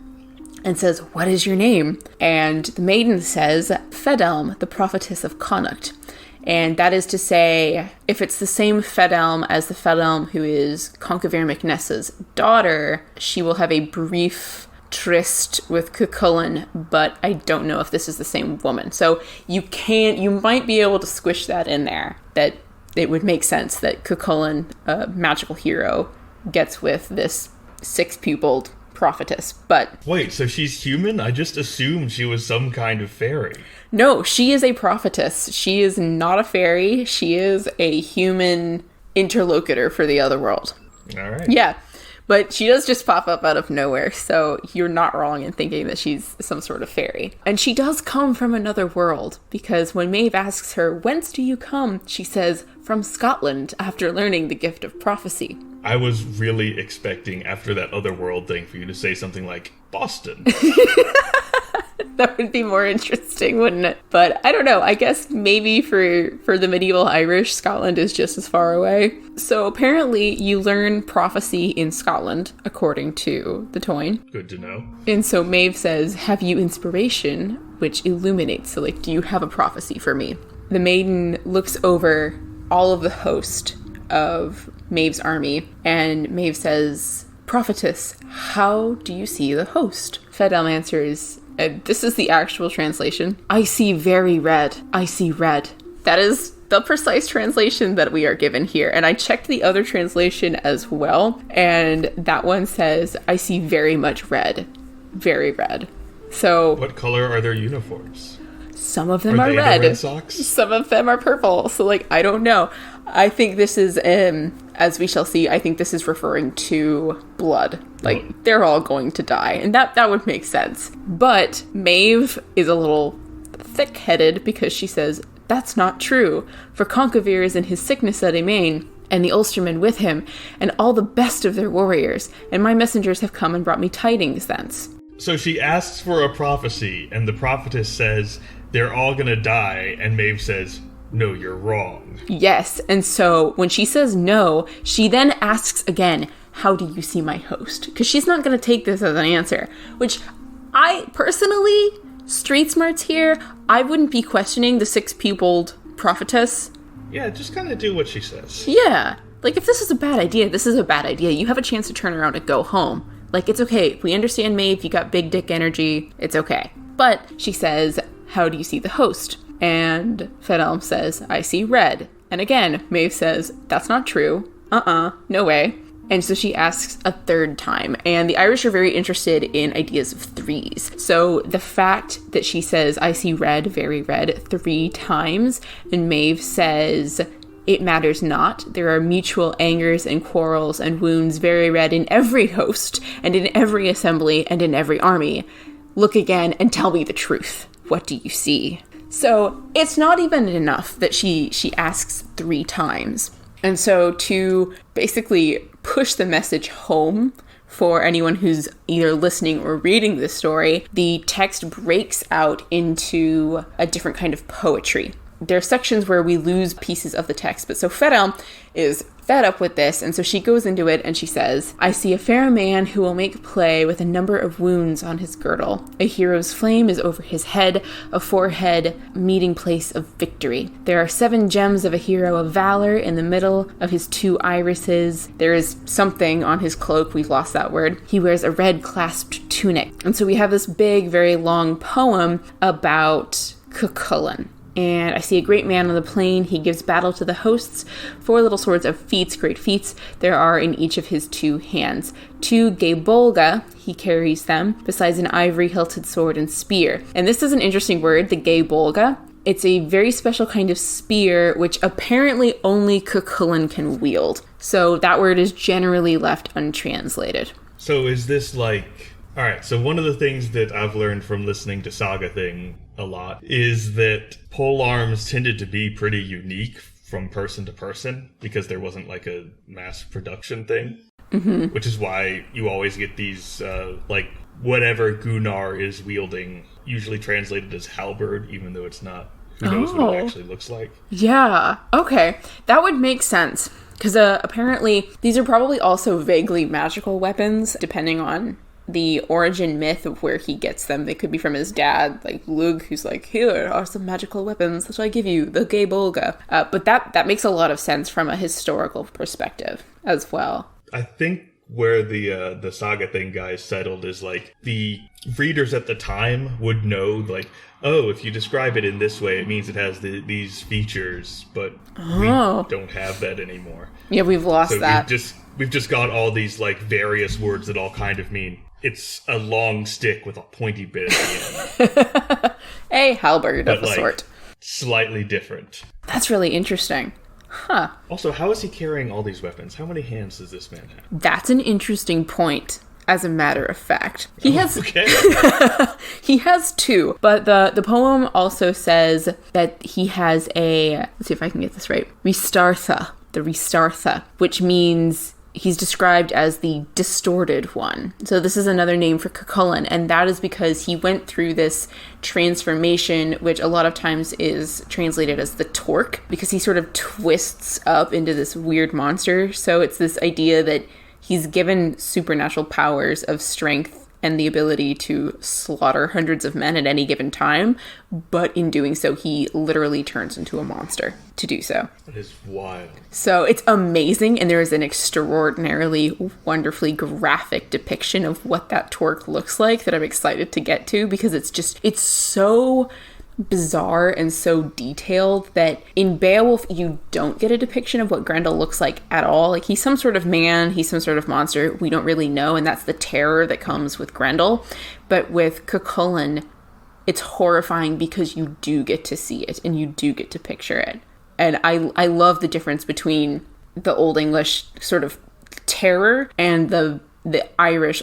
S1: and says, "What is your name?" And the maiden says, "Fedelm, the prophetess of Connacht." And that is to say, if it's the same Fedelm as the Fedelm who is Conchobar MacNessa's daughter, she will have a brief tryst with Cuchulainn, but I don't know if this is the same woman. So you might be able to squish that in there, that it would make sense that Cuchulainn, a magical hero, gets with this 6-pupiled prophetess. But
S2: wait, so she's human? I just assumed she was some kind of fairy.
S1: No, she is a prophetess. She is not a fairy. She is a human interlocutor for the other world.
S2: All right.
S1: Yeah. But she does just pop up out of nowhere, so you're not wrong in thinking that she's some sort of fairy. And she does come from another world, because when Maeve asks her, "Whence do you come?" she says, "From Scotland," after learning the gift of prophecy.
S2: I was really expecting, after that other world thing, for you to say something like, Boston.
S1: That would be more interesting, wouldn't it? But I don't know. I guess maybe for the medieval Irish, Scotland is just as far away. So apparently you learn prophecy in Scotland, according to the Toyn.
S2: Good to know.
S1: And so Maeve says, "Have you inspiration which illuminates?" So like, do you have a prophecy for me? The maiden looks over all of the host of Maeve's army, and Maeve says, "Prophetess, how do you see the host?" Fedelm answers, this is the actual translation, "I see very red. I see red." That is the precise translation that we are given here. And I checked the other translation as well, and that one says, "I see very much red. Very red." So
S2: what color are their uniforms?
S1: Some of them are red.
S2: Red Sox?
S1: Some of them are purple. So like, I don't know. I think this is, as we shall see, I think this is referring to blood. Like, they're all going to die. And that would make sense. But Maeve is a little thick-headed because she says, "That's not true. For Conchobar is in his sickness at Emain, and the Ulstermen with him, and all the best of their warriors. And my messengers have come and brought me tidings thence."
S2: So she asks for a prophecy, and the prophetess says, "They're all gonna die," and Maeve says, "No, you're wrong."
S1: Yes, and so when she says no, she then asks again, "How do you see my host?" Because she's not going to take this as an answer, which I personally, street smarts here, I wouldn't be questioning the 6-pupiled prophetess.
S2: Yeah, just kind of do what she says.
S1: Yeah, like if this is a bad idea, this is a bad idea. You have a chance to turn around and go home. Like, it's okay. We understand, Maeve, you got big dick energy. It's okay. But she says, "How do you see the host?" And Fedelm says, "I see red." And again, Maeve says, "That's not true. No way." And so she asks a third time. And the Irish are very interested in ideas of threes. So the fact that she says, I see red, very red, 3 times, and Maeve says, it matters not. There are mutual angers and quarrels and wounds very red in every host, and in every assembly, and in every army. Look again and tell me the truth. What do you see? So it's not even enough that she asks 3 times. And so to basically push the message home for anyone who's either listening or reading this story, the text breaks out into a different kind of poetry. There are sections where we lose pieces of the text, but so Fedel is fed up with this, and so she goes into it and she says, I see a fair man who will make play with a number of wounds on his girdle. A hero's flame is over his head, a forehead meeting place of victory. There are 7 gems of a hero of valor in the middle of his 2 irises. There is something on his cloak, we've lost that word. He wears a red clasped tunic. And so we have this big, very long poem about Cuchulainn. And I see a great man on the plain. He gives battle to the hosts. 4 little swords of feats, great feats, there are in each of his 2 hands. 2 gaybolga, he carries them, besides an ivory-hilted sword and spear. And this is an interesting word, the gaybolga. It's a very special kind of spear, which apparently only Cuchulainn can wield. So that word is generally left untranslated.
S2: So is this like... Alright, so one of the things that I've learned from listening to Saga Thing a lot is that pole arms tended to be pretty unique from person to person because there wasn't like a mass production thing. Mm-hmm. Which is why you always get these, like, whatever Gunnar is wielding, usually translated as halberd, even though it's not. Who knows what it actually looks like.
S1: Yeah, okay. That would make sense. Because apparently these are probably also vaguely magical weapons, depending on the origin myth of where he gets them. They could be from his dad, like Lug, who's like, here are some magical weapons that I give you, the gaybolga. But that makes a lot of sense from a historical perspective as well.
S2: I think where the Saga Thing guys settled is like the readers at the time would know, like, oh, if you describe it in this way, it means it has these features, but we don't have that anymore.
S1: Yeah, we've lost that.
S2: We've just got all these like various words that all kind of mean it's a long stick with a pointy bit at the end.
S1: A halberd of a sort.
S2: Slightly different.
S1: That's really interesting. Huh.
S2: Also, how is he carrying all these weapons? How many hands does this man have?
S1: That's an interesting point, as a matter of fact. He has 2, but the poem also says that he has a, let's see if I can get this right, Ristartha, the Ristartha, which means he's described as the distorted one. So this is another name for Cuchulainn, and that is because he went through this transformation, which a lot of times is translated as the torque, because he sort of twists up into this weird monster. So it's this idea that he's given supernatural powers of strength and the ability to slaughter hundreds of men at any given time, but in doing so, he literally turns into a monster to do so.
S2: That is wild.
S1: So it's amazing, and there is an extraordinarily, wonderfully graphic depiction of what that torque looks like that I'm excited to get to, because it's so bizarre and so detailed that in Beowulf you don't get a depiction of what Grendel looks like at all. Like, he's some sort of man, he's some sort of monster, we don't really know, and that's the terror that comes with Grendel. But with Cuchulainn, it's horrifying because you do get to see it and you do get to picture it. And I love the difference between the Old English sort of terror and the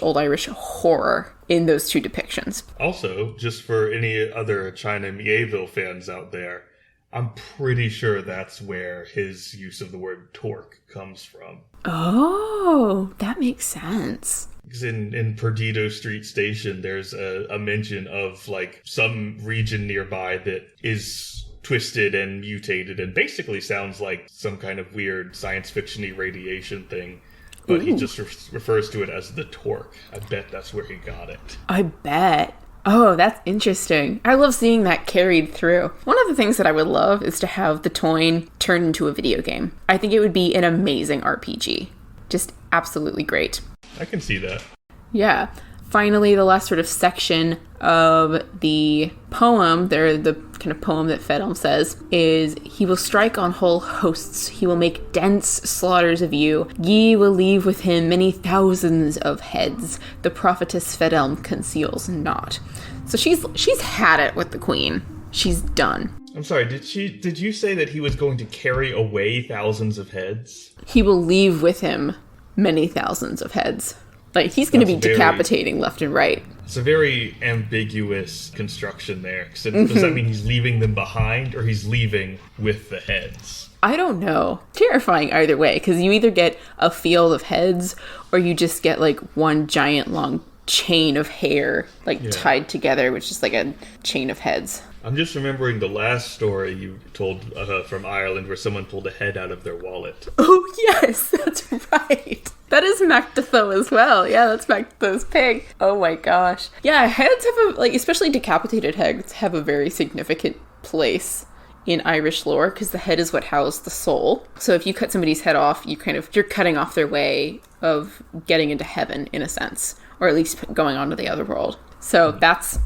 S1: Old Irish horror in those 2 depictions.
S2: Also, just for any other China Mieville fans out there, I'm pretty sure that's where his use of the word torque comes from.
S1: Oh, that makes sense.
S2: Because in Perdido Street Station, there's a mention of like some region nearby that is twisted and mutated and basically sounds like some kind of weird science fiction-y radiation thing. But he just refers to it as the torque. I bet that's where he got it.
S1: I bet. Oh, that's interesting. I love seeing that carried through. One of the things that I would love is to have the Toyne turned into a video game. I think it would be an amazing RPG. Just absolutely great.
S2: I can see that.
S1: Yeah. finally, the last sort of section of the poem, the kind of poem that Fedhelm says, is, he will strike on whole hosts, he will make dense slaughters of you, ye will leave with him many thousands of heads, the prophetess Fedhelm conceals not. So she's had it with the queen. She's done.
S2: I'm sorry, did you say that he was going to carry away thousands of heads?
S1: He will leave with him many thousands of heads. Like, he's going to be decapitating left and right.
S2: It's a very ambiguous construction there. Does that mean he's leaving them behind, or he's leaving with the heads?
S1: I don't know. Terrifying either way, because you either get a field of heads, or you just get, like, one giant long chain of hair, tied together, which is like a chain of heads.
S2: I'm just remembering the last story you told from Ireland where someone pulled a head out of their wallet.
S1: Oh, yes, that's right. That is Macdetho as well. Yeah, that's Macdetho's pig. Oh my gosh. Yeah, heads have especially decapitated heads have a very significant place in Irish lore, because the head is what housed the soul. So if you cut somebody's head off, you're cutting off their way of getting into heaven, in a sense, or at least going on to the other world. So that's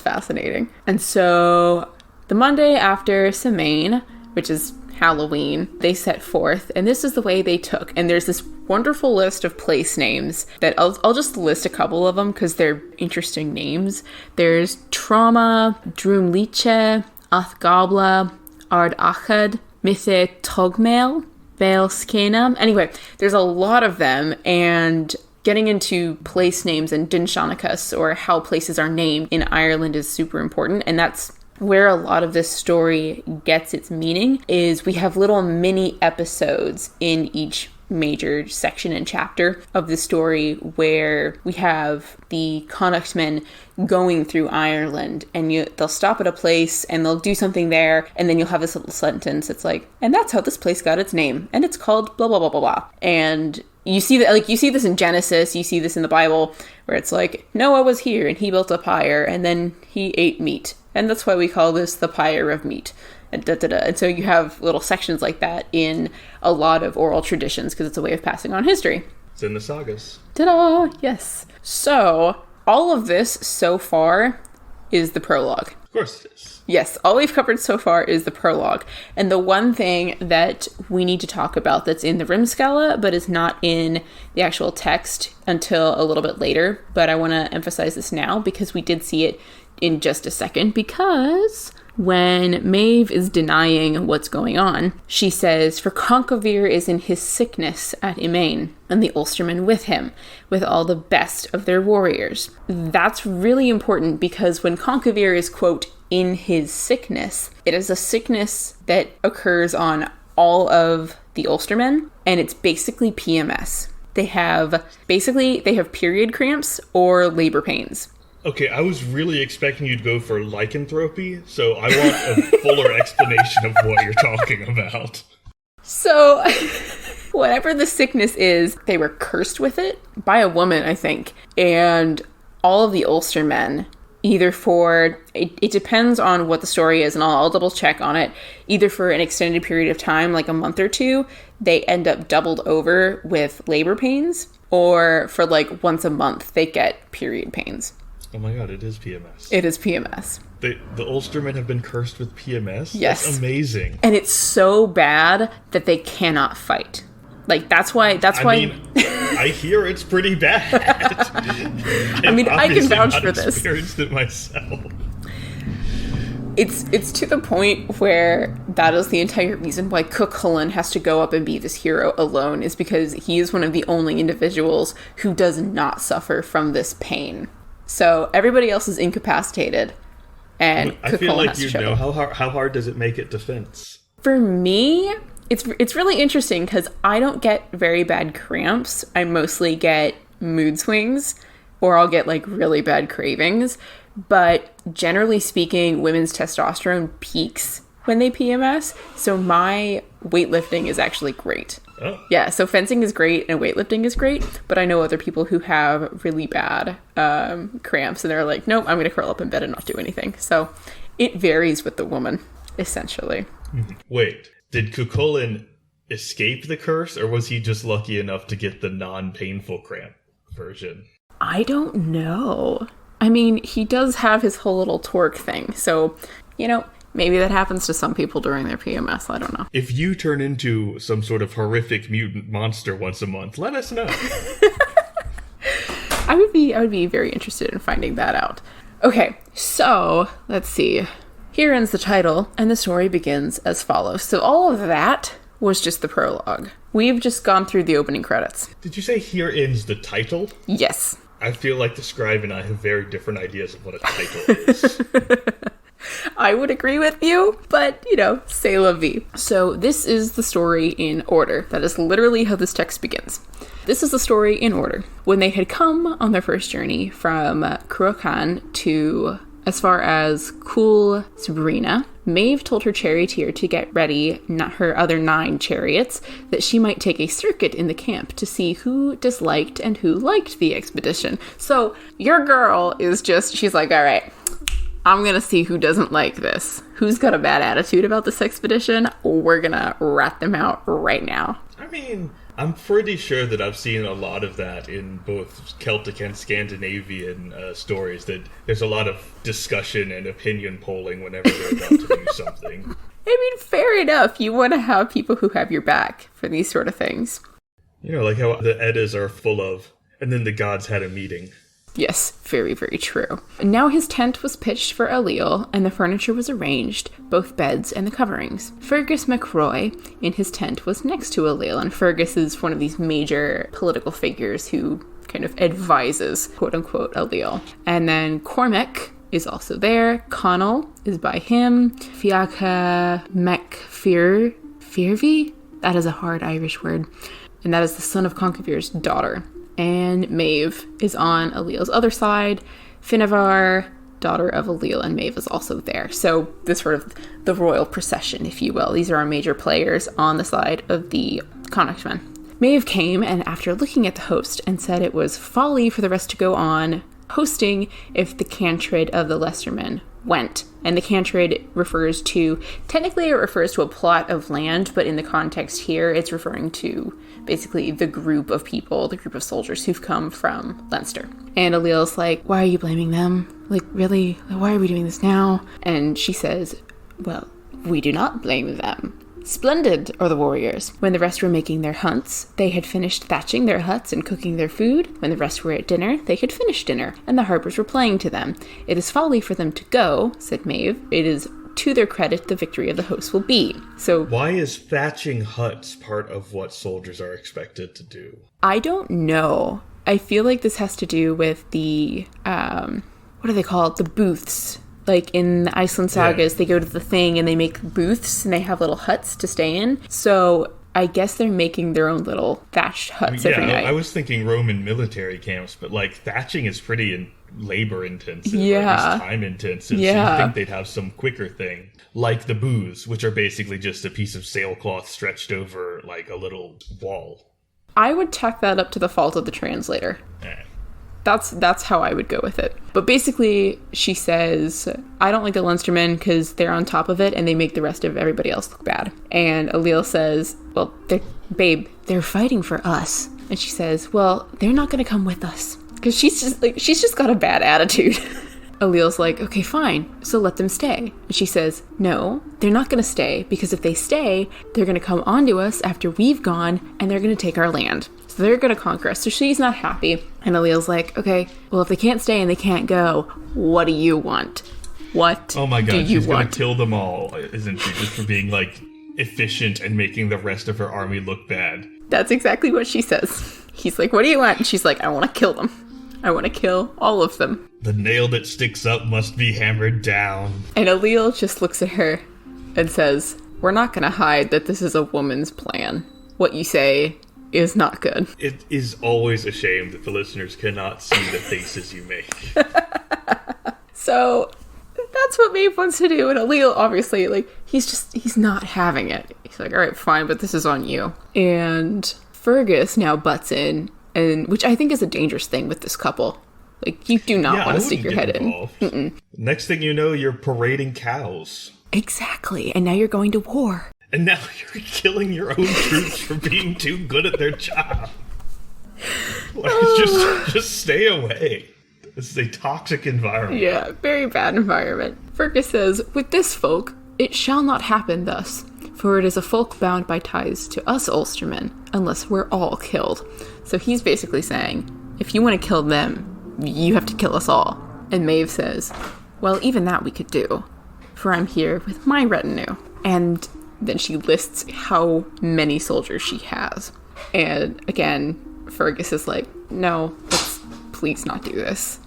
S1: fascinating. And so the Monday after Samhain, which is Halloween, they set forth, and this is the way they took. And there's this wonderful list of place names that I'll just list a couple of them because they're interesting names. There's Trauma, Drumliche, Athgabla, Ard Achad, Mithe Togmail, Bail Scanam. Anyway, there's a lot of them, and getting into place names and Dinshanicus, or how places are named in Ireland, is super important, and that's where a lot of this story gets its meaning. Is we have little mini episodes in each major section and chapter of the story where we have the Connachtmen going through Ireland, and they'll stop at a place and they'll do something there, and then you'll have this little sentence. It's like, and that's how this place got its name, and it's called blah blah blah blah blah. And you see that, you see this in Genesis, you see this in the Bible, where it's like, Noah was here and he built a pyre and then he ate meat, and that's why we call this the pyre of meat. And And so you have little sections like that in a lot of oral traditions, because it's a way of passing on history.
S2: It's in the sagas.
S1: Ta-da! Yes. So all of this so far is the prologue.
S2: Of course it is.
S1: Yes, all we've covered so far is the prologue. And the one thing that we need to talk about that's in the Rimskala, but is not in the actual text until a little bit later, but I want to emphasize this now because we did see it in just a second, because when Maeve is denying what's going on, she says, for Conchover is in his sickness at Emain, and the Ulstermen with him, with all the best of their warriors. That's really important, because when Conchover is, quote, in his sickness, it is a sickness that occurs on all of the Ulstermen, and it's basically PMS. They have period cramps or labor pains.
S2: Okay, I was really expecting you to go for lycanthropy, so I want a fuller explanation of what you're talking about. So,
S1: whatever the sickness is, they were cursed with it by a woman, I think. And all of the Ulstermen, either for, it depends on what the story is, and I'll double check on it, either for an extended period of time, like a month or two, they end up doubled over with labor pains, or for like once a month, they get period pains.
S2: Oh my god, it is PMS.
S1: It is PMS.
S2: The Ulstermen have been cursed with PMS?
S1: Yes.
S2: That's amazing.
S1: And it's so bad that they cannot fight. Like, that's why... I mean,
S2: I hear it's pretty bad.
S1: I mean, I can vouch for this.
S2: I've experienced it myself.
S1: It's to the point where that is the entire reason why Cuchulainn has to go up and be this hero alone, is because he is one of the only individuals who does not suffer from this pain. So everybody else is incapacitated, and
S2: I feel like you know how hard does it make it to fence?
S1: For me, it's really interesting because I don't get very bad cramps. I mostly get mood swings, or I'll get like really bad cravings. But generally speaking, women's testosterone peaks when they PMS. So my weightlifting is actually great. Oh. Yeah, so fencing is great and weightlifting is great, but I know other people who have really bad cramps, and they're like, nope, I'm going to curl up in bed and not do anything. So it varies with the woman, essentially.
S2: Wait, did Cuchulainn escape the curse, or was he just lucky enough to get the non-painful cramp version?
S1: I don't know. I mean, he does have his whole little torque thing, so, maybe that happens to some people during their PMS. I don't know.
S2: If you turn into some sort of horrific mutant monster once a month, let us know.
S1: I would be very interested in finding that out. Okay, so let's see. Here ends the title, and the story begins as follows. So all of that was just the prologue. We've just gone through the opening credits.
S2: Did you say here ends the title?
S1: Yes.
S2: I feel like the scribe and I have very different ideas of what a title is.
S1: I would agree with you, but, c'est la vie. So this is the story in order. That is literally how this text begins. This is the story in order. When they had come on their first journey from Cruachan to as far as Cool Sabrina, Maeve told her charioteer to get ready her other 9 chariots, that she might take a circuit in the camp to see who disliked and who liked the expedition. So your girl is she's like, all right, I'm gonna see who doesn't like this. Who's got a bad attitude about this expedition? We're gonna rat them out right now.
S2: I mean, I'm pretty sure that I've seen a lot of that in both Celtic and Scandinavian stories, that there's a lot of discussion and opinion polling whenever they're about to do something.
S1: I mean, fair enough. You want to have people who have your back for these sort of things.
S2: Like how the Eddas are full of, and then the gods had a meeting.
S1: Yes, very, very true. Now his tent was pitched for Allele, and the furniture was arranged, both beds and the coverings. Fergus MacRoy, in his tent, was next to Allele, and Fergus is one of these major political figures who kind of advises, quote-unquote, Allele. And then Cormac is also there. Connell is by him. Fiacha Firvi? That is a hard Irish word. And that is the son of Conchovir's daughter. And Maeve is on Allele's other side. Finnevar, daughter of Allele, and Maeve is also there. So this sort of the royal procession, if you will. These are our major players on the side of the Connachtmen. Maeve came, and after looking at the host, and said it was folly for the rest to go on hosting if the Cantred of the Leicestermen went. And the Cantred refers to a plot of land, but in the context here, it's referring to basically the group of people, the group of soldiers who've come from Leinster. And Allele's like, why are you blaming them? Like, really? Why are we doing this now? And she says, well, we do not blame them. Splendid are the warriors. When the rest were making their hunts, they had finished thatching their huts and cooking their food. When the rest were at dinner, they had finished dinner, and the harpers were playing to them. It is folly for them to go, said Maeve. It is to their credit the victory of the host will be. So
S2: why is thatching huts part of what soldiers are expected to do?
S1: I don't know. I feel like this has to do with the, what do they call it? The booths. Like in the Iceland sagas, They go to the thing and they make booths and they have little huts to stay in. So I guess they're making their own little thatched huts every night.
S2: I was thinking Roman military camps, but like thatching is pretty labor intensive, or at least time intensive.
S1: Yeah.
S2: So you'd think they'd have some quicker thing. Like the booths, which are basically just a piece of sailcloth stretched over like a little wall.
S1: I would tack that up to the fault of the translator. That's how I would go with it. But basically, she says, I don't like the Leinstermen because they're on top of it and they make the rest of everybody else look bad. And Allele says, well, they're fighting for us. And she says, well, they're not going to come with us. Because she's just got a bad attitude. Allele's like, okay, fine, so let them stay. And she says, no, they're not going to stay, because if they stay, they're going to come onto us after we've gone, and they're going to take our land. So they're going to conquer us. So she's not happy. And Allele's like, okay, well, if they can't stay and they can't go, what do you want? What
S2: Oh my god,
S1: do you
S2: she's going
S1: want?
S2: to kill them all, isn't she? Just for being, like, efficient and making the rest of her army look bad.
S1: That's exactly what she says. He's like, what do you want? And she's like, I want to kill them. I want to kill all of them.
S2: The nail that sticks up must be hammered down.
S1: And Allele just looks at her and says, we're not going to hide that this is a woman's plan. What you say is not good.
S2: It is always a shame that the listeners cannot see the faces you make.
S1: So that's what Maeve wants to do. And Allele, obviously, like, he's not having it. He's like, all right, fine, but this is on you. And Fergus now butts in, and which I think is a dangerous thing with this couple. Like, you do not want to stick your head in.
S2: Next thing you know, you're parading cows.
S1: Exactly. And now you're going to war.
S2: And now you're killing your own troops for being too good at their job. Just stay away. This is a toxic environment.
S1: Yeah, very bad environment. Fergus says, "With this folk, it shall not happen thus, for it is a folk bound by ties to us Ulstermen, unless we're all killed." So he's basically saying, if you want to kill them, you have to kill us all. And Maeve says, "Well, even that we could do, for I'm here with my retinue." And then she lists how many soldiers she has. And again, Fergus is like, "No, let's please not do this."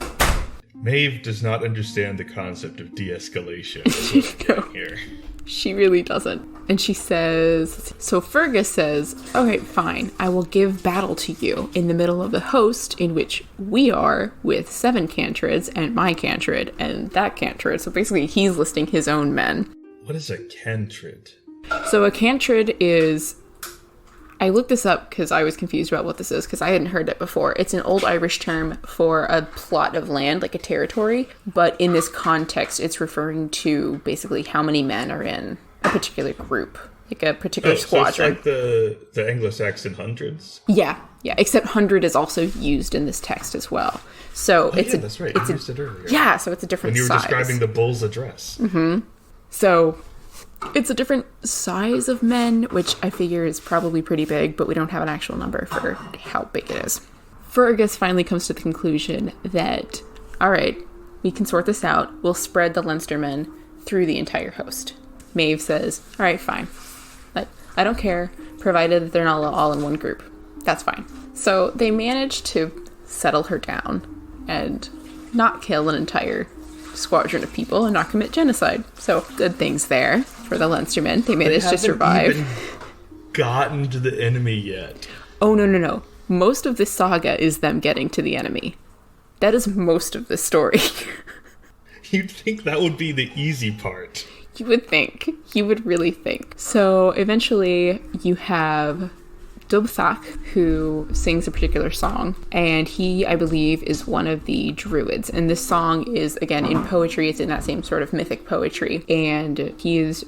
S2: Maeve does not understand the concept of de-escalation. That's what I'm getting here.
S1: She really doesn't. And she says, so Fergus says, "Okay, fine. I will give battle to you in the middle of the host in which we are with 7 cantrids and my cantrid and that cantrid." So basically he's listing his own men.
S2: What is a cantrid?
S1: So a cantrid is... I looked this up because I was confused about what this is because I hadn't heard it before. It's an old Irish term for a plot of land, like a territory. But in this context, it's referring to basically how many men are in a particular group, like a particular squadron.
S2: So it's like the Anglo-Saxon hundreds?
S1: Yeah, except hundred is also used in this text as well. So
S2: that's right. You used it earlier.
S1: Yeah, so it's a different size.
S2: When you were describing the bull's address.
S1: Mm-hmm. So... it's a different size of men, which I figure is probably pretty big, but we don't have an actual number for how big it is. Fergus finally comes to the conclusion that, all right, we can sort this out. We'll spread the Leinstermen through the entire host. Maeve says, all right, fine. But I don't care, provided that they're not all in one group. That's fine. So they manage to settle her down and not kill an entire squadron of people and not commit genocide. So good things there for the Leinstermen. They managed to survive.
S2: Even gotten to the enemy yet.
S1: Oh, no. Most of this saga is them getting to the enemy. That is most of the story.
S2: You'd think that would be the easy part.
S1: You would think. You would really think. So eventually you have Dubthach, who sings a particular song, and he, I believe, is one of the druids. And this song is, again, in poetry. It's in that same sort of mythic poetry, and he is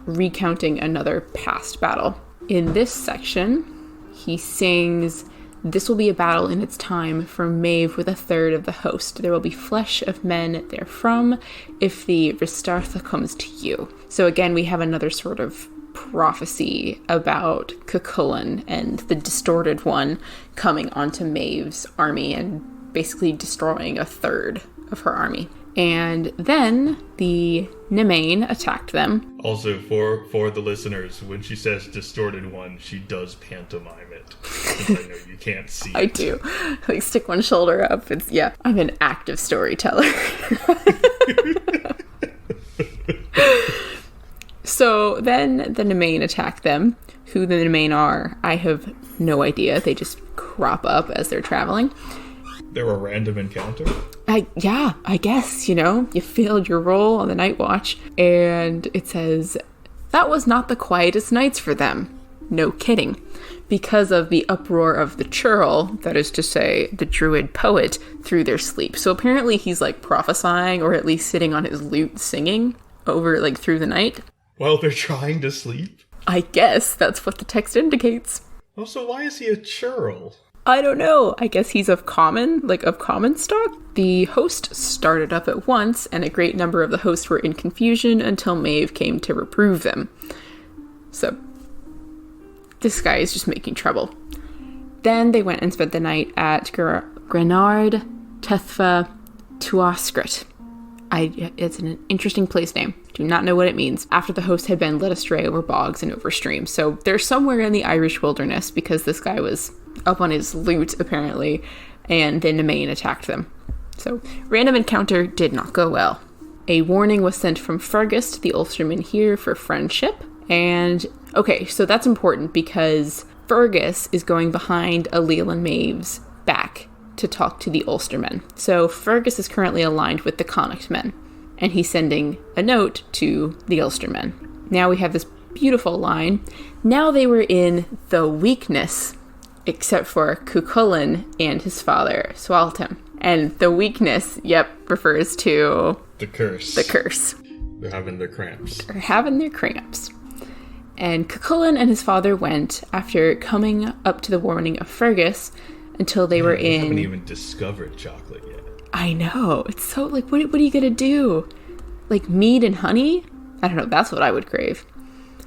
S1: recounting another past battle. In this section, he sings, "This will be a battle in its time for Maeve with 1/3 of the host. There will be flesh of men therefrom, if the Ristartha comes to you." So again, we have another sort of prophecy about Cuchulainn and the distorted one coming onto Maeve's army and basically destroying 1/3 of her army. And then the Nemain attacked them.
S2: Also, for the listeners, when she says distorted one, she does pantomime it. Since I know you can't see it.
S1: I do. Like, stick one shoulder up. I'm an active storyteller. So then the Nemain attack them. Who the Nemain are, I have no idea. They just crop up as they're traveling.
S2: They're a random encounter?
S1: I guess, you failed your role on the Night Watch. And it says, that was not the quietest nights for them. No kidding. Because of the uproar of the churl, that is to say, the druid poet, through their sleep. So apparently he's like prophesying, or at least sitting on his lute singing over like through the night.
S2: While they're trying to sleep?
S1: I guess that's what the text indicates.
S2: Also, why is he a churl?
S1: I don't know. I guess he's of common stock. The host started up at once, and a great number of the hosts were in confusion until Maeve came to reprove them. So, this guy is just making trouble. Then they went and spent the night at Grenard Tethfa Tuaskrit. It's an interesting place name. Do not know what it means. After the host had been led astray over bogs and over streams. So they're somewhere in the Irish wilderness because this guy was up on his lute, apparently, and then Nemain attacked them. So random encounter did not go well. A warning was sent from Fergus to the Ulstermen here for friendship. And, okay, so that's important because Fergus is going behind Alil and Maeve's back to talk to the Ulstermen. So Fergus is currently aligned with the Connacht men, and he's sending a note to the Ulstermen. Now we have this beautiful line. Now they were in the weakness, except for Cuchulainn and his father, Sualtam. And the weakness, refers to...
S2: the curse.
S1: The curse.
S2: They're having their cramps.
S1: And Cuchulainn and his father went, after coming up to the warning of Fergus, until they were in...
S2: They haven't even discovered chocolate yet.
S1: I know. It's so, like, what are you going to do? Like, mead and honey? I don't know. That's what I would crave.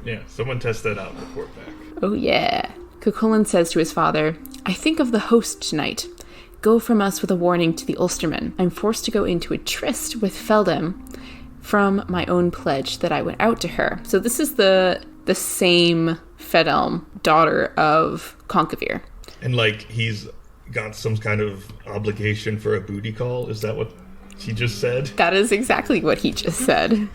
S2: Yeah, someone test that out and report back.
S1: Oh, yeah. Cuchulainn says to his father, I think of the host tonight. Go from us with a warning to the Ulstermen. I'm forced to go into a tryst with Feldam from my own pledge that I went out to her. So this is the same Fedelm, daughter of Conquevere.
S2: And, like, he's got some kind of obligation for a booty call? Is that what he just said?
S1: That is exactly what he just said.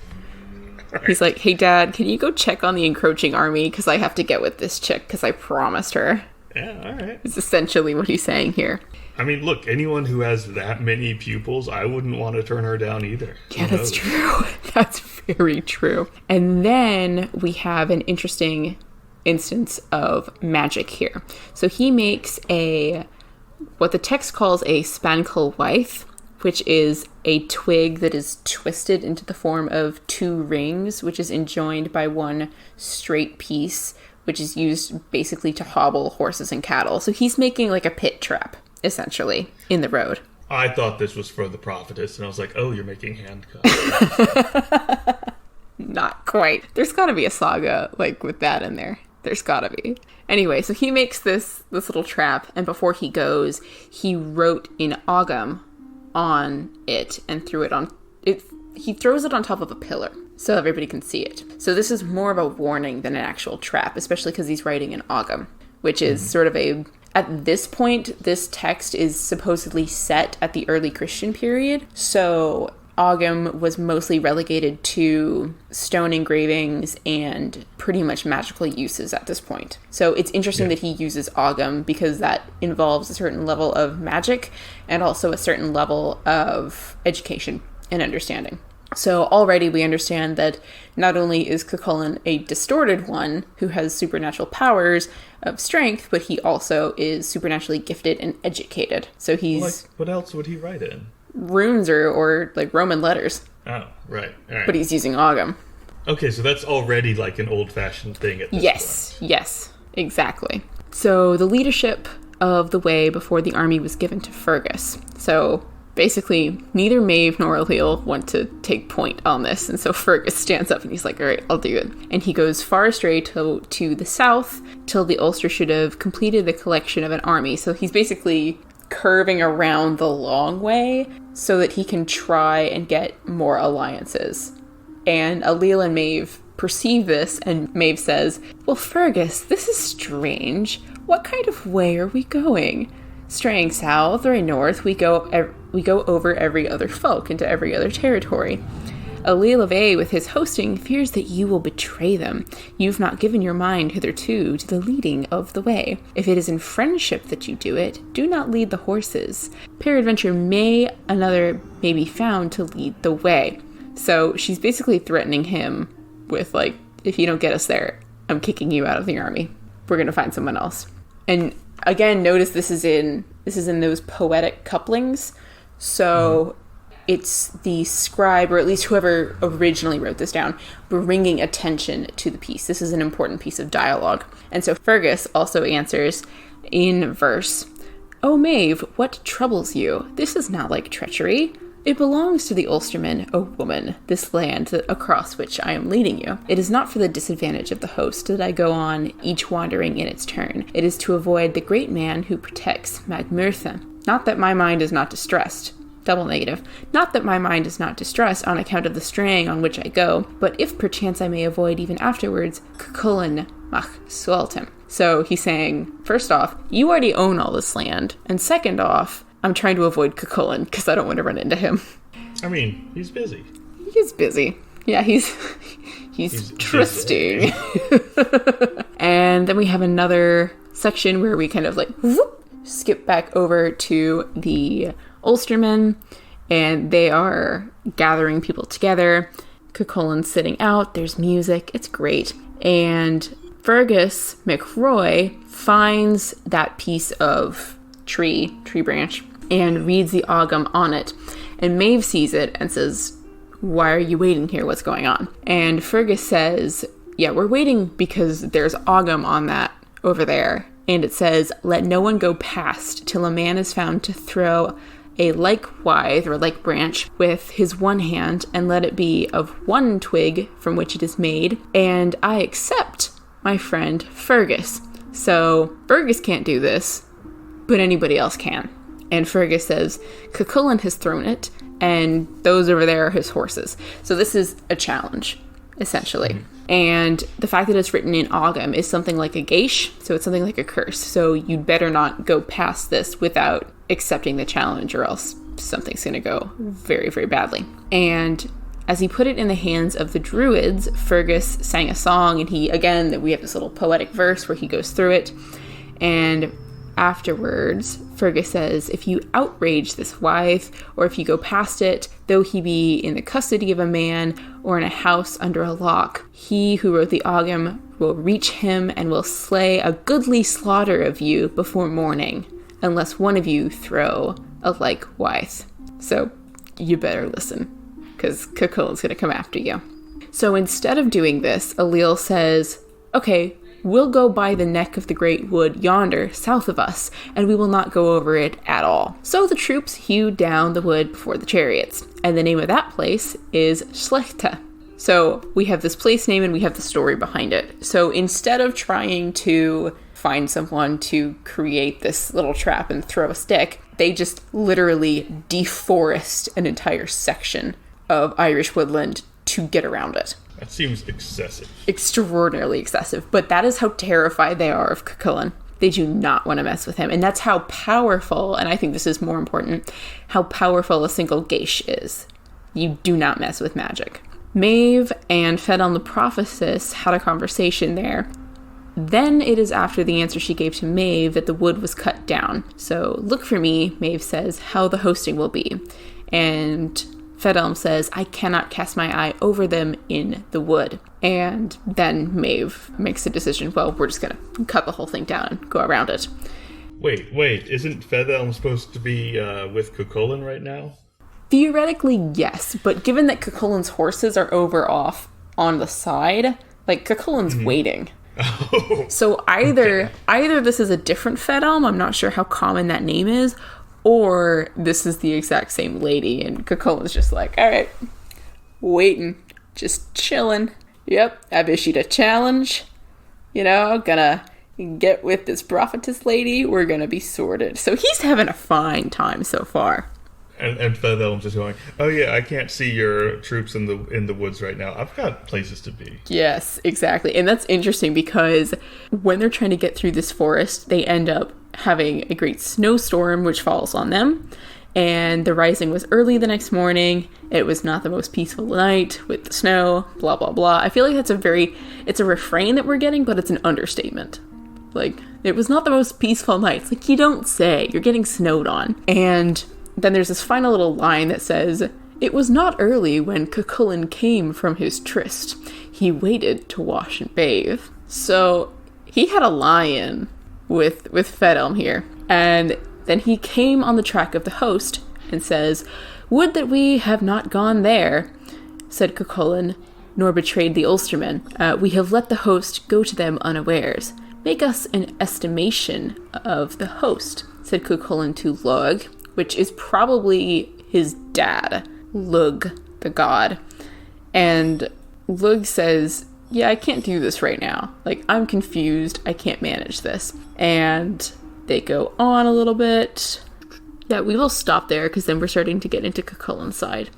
S1: He's like, hey, Dad, can you go check on the encroaching army? Because I have to get with this chick because I promised her.
S2: Yeah, all right.
S1: It's essentially what he's saying here.
S2: I mean, look, anyone who has that many pupils, I wouldn't want to turn her down either.
S1: Yeah, that's true. That's very true. And then we have an interesting instance of magic here. So he makes what the text calls a spankelwyth, which is a twig that is twisted into the form of two rings, which is enjoined by one straight piece, which is used basically to hobble horses and cattle. So he's making like a pit trap, essentially, in the road.
S2: I thought this was for the prophetess, and I was like, oh, you're making handcuffs.
S1: Not quite. There's got to be a saga, like, with that in there. There's got to be. Anyway, so he makes this little trap, and before he goes, he wrote in Ogham on it and threw it on... He throws it on top of a pillar so everybody can see it. So this is more of a warning than an actual trap, especially because he's writing in Ogham, which is sort of a... At this point, this text is supposedly set at the early Christian period, so Ogham was mostly relegated to stone engravings and pretty much magical uses at this point. So it's interesting that he uses Ogham because that involves a certain level of magic and also a certain level of education and understanding. So already we understand that not only is Cuchulainn a distorted one who has supernatural powers of strength, but he also is supernaturally gifted and educated. So he's...
S2: Like, what else would he write in?
S1: Runes or like Roman letters.
S2: Oh, right. All right.
S1: But he's using Ogham.
S2: Okay, so that's already like an old-fashioned thing at this point.
S1: Yes, exactly. So the leadership of the way before the army was given to Fergus. So basically, neither Maeve nor Allele want to take point on this, and so Fergus stands up and he's like, all right, I'll do it. And he goes far astray to the south till the Ulster should have completed the collection of an army. So he's basically curving around the long way so that he can try and get more alliances. And Allele and Maeve perceive this, and Maeve says, well, Fergus, this is strange. What kind of way are we going? Straying south or north, we go over every other folk into every other territory. Allele of A, with his hosting, fears that you will betray them. You've not given your mind hitherto to the leading of the way. If it is in friendship that you do it, do not lead the horses. Peradventure another may be found to lead the way. So she's basically threatening him with, like, if you don't get us there, I'm kicking you out of the army. We're going to find someone else. And again, notice this is in those poetic couplings. So it's the scribe, or at least whoever originally wrote this down, bringing attention to the piece. This is an important piece of dialogue. And so Fergus also answers in verse, O Maeve, what troubles you? This is not like treachery. It belongs to the Ulstermen, O woman, this land across which I am leading you. It is not for the disadvantage of the host that I go on, each wandering in its turn. It is to avoid the great man who protects Magmurtha. Not that my mind is not distressed. Double negative. Not that my mind is not distressed on account of the straying on which I go, but if perchance I may avoid even afterwards, Cuchulainn mach sueltem. So he's saying, first off, you already own all this land, and second off, I'm trying to avoid Cuchulainn because I don't want to run into him.
S2: I mean, he's busy.
S1: He's busy. Yeah, he's trusting. And then we have another section where we kind of like skip back over to the Ulstermen, and they are gathering people together. Cuchulainn's sitting out. There's music. It's great. And Fergus McRoy finds that piece of tree branch and reads the Ogham on it. And Maeve sees it and says, why are you waiting here? What's going on? And Fergus says, yeah, we're waiting because there's Ogham on that over there. And it says, let no one go past till a man is found to throw a like withe or like branch with his one hand, and let it be of one twig from which it is made. And I accept my friend Fergus. So Fergus can't do this, but anybody else can. And Fergus says, Cuchulainn has thrown it, and those over there are his horses. So this is a challenge, essentially. And the fact that it's written in Ogham is something like a geis, so it's something like a curse. So you'd better not go past this without accepting the challenge, or else something's going to go very, very badly. And as he put it in the hands of the druids, Fergus sang a song, and we have this little poetic verse where he goes through it. And afterwards, Fergus says, if you outrage this withe, or if you go past it, though he be in the custody of a man, or in a house under a lock, he who wrote the Ogham will reach him, and will slay a goodly slaughter of you before morning, unless one of you throw a like withe. So you better listen, because Cuchulainn's going to come after you. So instead of doing this, Ailill says, okay, we'll go by the neck of the great wood yonder, south of us, and we will not go over it at all. So the troops hewed down the wood before the chariots, and the name of that place is Slechta. So we have this place name and we have the story behind it. So instead of trying to find someone to create this little trap and throw a stick, they just literally deforest an entire section of Irish woodland to get around it.
S2: That seems excessive.
S1: Extraordinarily excessive. But that is how terrified they are of Cuchulainn. They do not want to mess with him. And that's how powerful, and I think this is more important, how powerful a single geis is. You do not mess with magic. Maeve and Fedalm the prophetess had a conversation there. Then it is after the answer she gave to Maeve that the wood was cut down. So, look for me, Maeve says, how the hosting will be. And Fedalm says, I cannot cast my eye over them in the wood. And then Maeve makes a decision, well, we're just going to cut the whole thing down and go around it.
S2: Wait, isn't Fedalm supposed to be with Cuchulainn right now?
S1: Theoretically, yes, but given that Cuchulainn's horses are over off on the side, like, Cuchulainn's waiting.
S2: Oh,
S1: so either this is a different Fedalm, I'm not sure how common that name is, or this is the exact same lady, and Cuchulainn's just like, all right, waiting, just chilling. Yep, I've issued a challenge. You know, gonna get with this prophetess lady. We're gonna be sorted. So he's having a fine time so far.
S2: And Fedalm's just going, oh yeah, I can't see your troops in the woods right now. I've got places to be.
S1: Yes, exactly. And that's interesting because when they're trying to get through this forest, they end up having a great snowstorm which falls on them. And the rising was early the next morning. It was not the most peaceful night with the snow, blah, blah, blah. I feel like it's a refrain that we're getting, but it's an understatement. Like, it was not the most peaceful night. It's like, you don't say. You're getting snowed on. And then there's this final little line that says, it was not early when Cuchulainn came from his tryst. He waited to wash and bathe. So he had a lie-in with Fedalm here. And then he came on the track of the host and says, would that we have not gone there, said Cuchulainn, nor betrayed the Ulstermen. We have let the host go to them unawares. Make us an estimation of the host, said Cuchulainn to Lug, which is probably his dad, Lug, the god. And Lug says, yeah, I can't do this right now. Like, I'm confused. I can't manage this. And they go on a little bit. Yeah, we will stop there because then we're starting to get into Cuchulainn's side.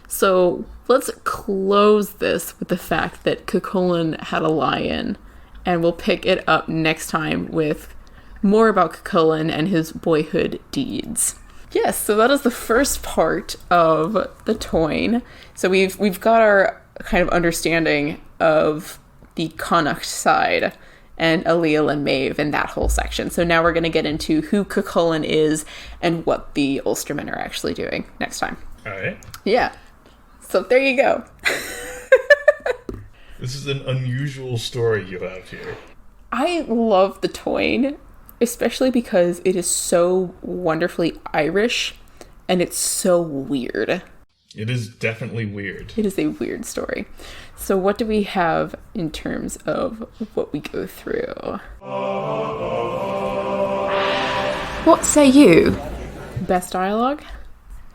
S1: So let's close this with the fact that Cuchulainn had a lie-in. And we'll pick it up next time with more about Cuchulainn and his boyhood deeds. Yes, so that is the first part of the Toyne. So we've got our kind of understanding of the Connacht side and Ailill and Maeve and that whole section. So now we're going to get into who Cuchulainn is and what the Ulstermen are actually doing next time.
S2: All right.
S1: Yeah. So there you go.
S2: This is an unusual story you have here.
S1: I love the Toyne, especially because it is so wonderfully Irish and it's so weird.
S2: It is definitely weird.
S1: It is a weird story. So what do we have in terms of what we go through? What say you? Best dialogue?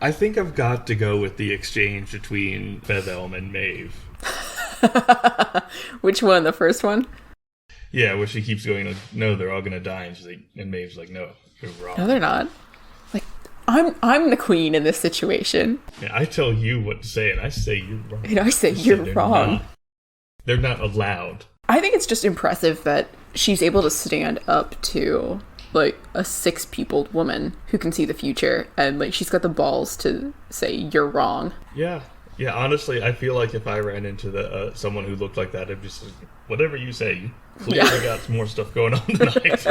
S2: I think I've got to go with the exchange between Fethelm and Maeve.
S1: Which one? The first one?
S2: Yeah, where she keeps going, like, no, they're all gonna die, and she's like, and Maeve's like, no, you're wrong.
S1: No, they're not. Like, I'm the queen in this situation.
S2: Yeah, I tell you what to say, and I say you're wrong.
S1: And I say you're wrong.
S2: They're not allowed.
S1: I think it's just impressive that she's able to stand up to, like, a 6-peopled woman who can see the future, and, like, she's got the balls to say you're wrong.
S2: Yeah. Yeah, honestly, I feel like if I ran into someone who looked like that, I'd just like, whatever you say, you clearly got some more stuff going on tonight.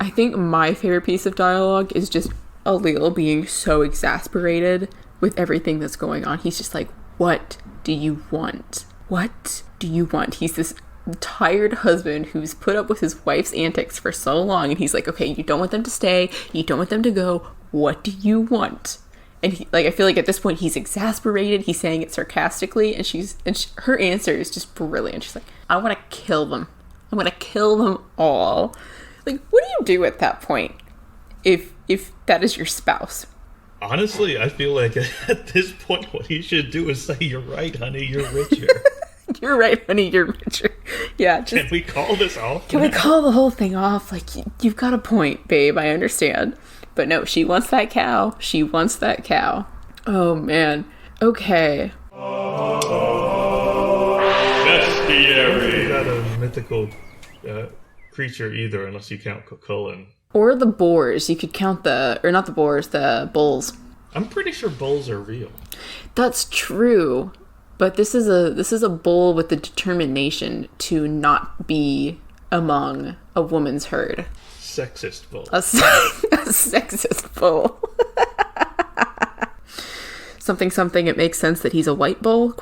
S1: I think my favorite piece of dialogue is just Allele being so exasperated with everything that's going on. He's just like, what do you want? What do you want? He's this tired husband who's put up with his wife's antics for so long, and he's like, okay, you don't want them to stay, you don't want them to go, what do you want? And I feel like at this point he's exasperated. He's saying it sarcastically, and her answer is just brilliant. She's like, "I want to kill them. I want to kill them all." Like, what do you do at that point if that is your spouse?
S2: Honestly, I feel like at this point, what he should do is say, "You're right, honey. You're richer."
S1: You're right, honey. You're richer. Yeah.
S2: Can we call this off?
S1: Can we call the whole thing off? Like, you've got a point, babe. I understand. But no, she wants that cow. She wants that cow. Oh, man. Okay.
S2: Bestiary. Not a mythical creature either, unless you count Cuchulainn.
S1: Or the boars. You could count not the boars, the bulls.
S2: I'm pretty sure bulls are real.
S1: That's true. But this is a bull with the determination to not be among a woman's herd.
S2: Sexist bull.
S1: A sexist bull. something. It makes sense that he's a white bull? ?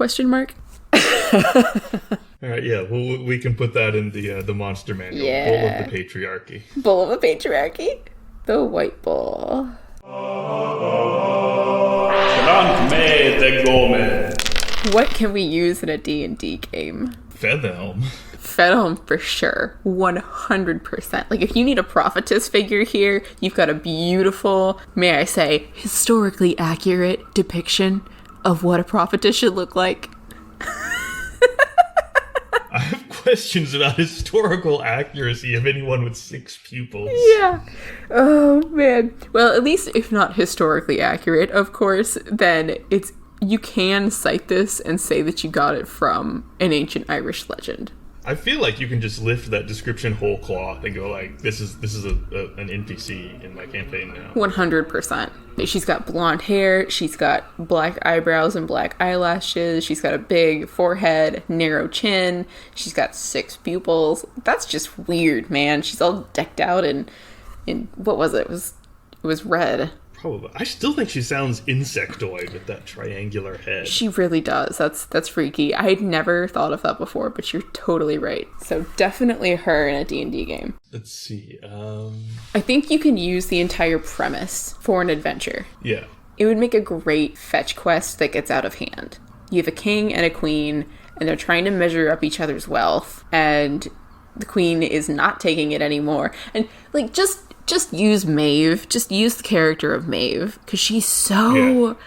S2: All right, yeah. Well, we can put that in the monster manual.
S1: Yeah.
S2: Bull of the patriarchy.
S1: Bull of the patriarchy. The white bull. What can we use in a D&D game?
S2: Fethelm.
S1: Fethelm for sure. 100%. Like, if you need a prophetess figure here, you've got a beautiful, may I say, historically accurate depiction of what a prophetess should look like.
S2: I have questions about historical accuracy of anyone with 6 pupils.
S1: Yeah. Oh, man. Well, at least if not historically accurate, of course, then you can cite this and say that you got it from an ancient Irish legend.
S2: I feel like you can just lift that description whole cloth and go like, this is an NPC in my campaign now.
S1: 100%. She's got blonde hair, she's got black eyebrows and black eyelashes, she's got a big forehead, narrow chin, she's got 6 pupils. That's just weird, man. She's all decked out in what was it? It was red.
S2: Probably. I still think she sounds insectoid with that triangular head.
S1: She really does. That's freaky. I had never thought of that before, but you're totally right. So definitely her in a D&D game.
S2: Let's see.
S1: I think you can use the entire premise for an adventure.
S2: Yeah.
S1: It would make a great fetch quest that gets out of hand. You have a king and a queen, and they're trying to measure up each other's wealth, and the queen is not taking it anymore. And, like, just use Maeve. Just use the character of Maeve, because she's so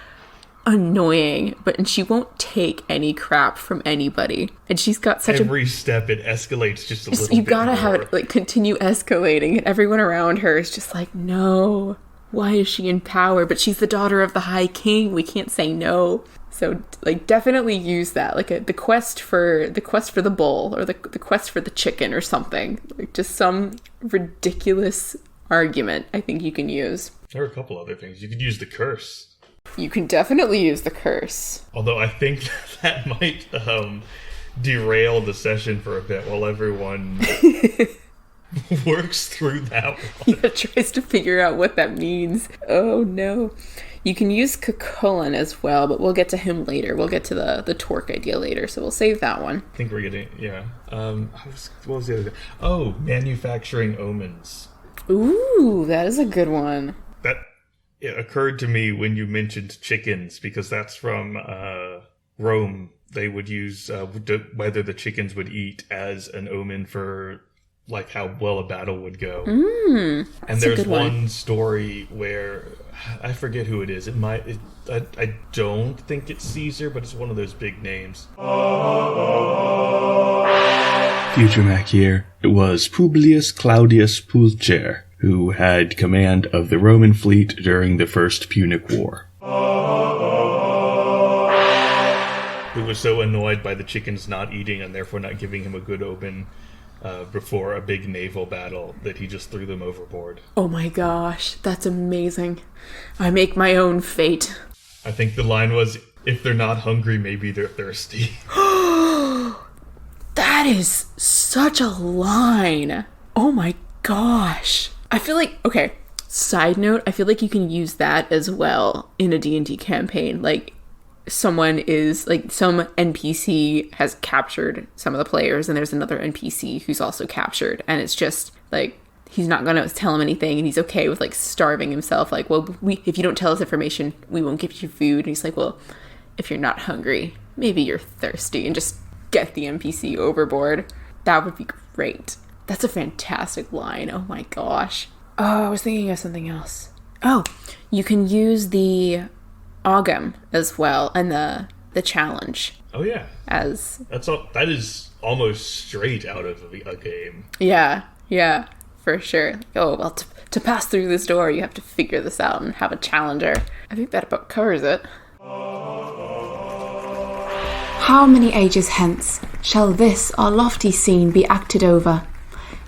S1: annoying, and she won't take any crap from anybody. And she's got such
S2: every step it escalates just a little bit.
S1: You gotta
S2: more.
S1: have it, like, continue escalating, and everyone around her is just like, no, why is she in power? But she's the daughter of the High King. We can't say no. So, like, definitely use that, like the quest for the bull, or the quest for the chicken, or something. Like, just some ridiculous argument I think you can use.
S2: There are a couple other things. You could use the curse.
S1: You can definitely use the curse.
S2: Although I think that might derail the session for a bit while everyone works through that one.
S1: Yeah, tries to figure out what that means. Oh no. You can use Cuchulainn as well, but we'll get to him later. We'll get to the torque idea later, so we'll save that one.
S2: I think we're getting, what was the other thing? Oh, manufacturing omens.
S1: Ooh, that is a good one.
S2: That occurred to me when you mentioned chickens, because that's from Rome. They would use whether the chickens would eat as an omen for like how well a battle would go.
S1: That's
S2: and there's
S1: a good one.
S2: story where I forget who it is. I don't think it's Caesar, but it's one of those big names. Future Mac here. It was Publius Claudius Pulcher who had command of the Roman fleet during the First Punic War. Who was so annoyed by the chickens not eating and therefore not giving him a good omen before a big naval battle that he just threw them overboard.
S1: Oh my gosh, that's amazing. I make my own fate.
S2: I think the line was, if they're not hungry, maybe they're thirsty.
S1: That is such a line. Oh my gosh. I feel like, okay, side note, I feel like you can use that as well in a D&D campaign. Like, someone is, like, some NPC has captured some of the players, and there's another NPC who's also captured, and it's just, like, he's not gonna tell him anything, and he's okay with, like, starving himself. Like, well, if you don't tell us information, we won't give you food. And he's like, well, if you're not hungry, maybe you're thirsty, and just get the NPC overboard. That would be great. That's a fantastic line. Oh my gosh. Oh, I was thinking of something else. Oh, you can use the Ogam as well, and the challenge.
S2: Oh yeah. That is almost straight out of a game.
S1: Yeah, for sure. Oh, well, to pass through this door, you have to figure this out and have a challenger. I think that about covers it.
S3: How many ages hence shall this our lofty scene be acted over?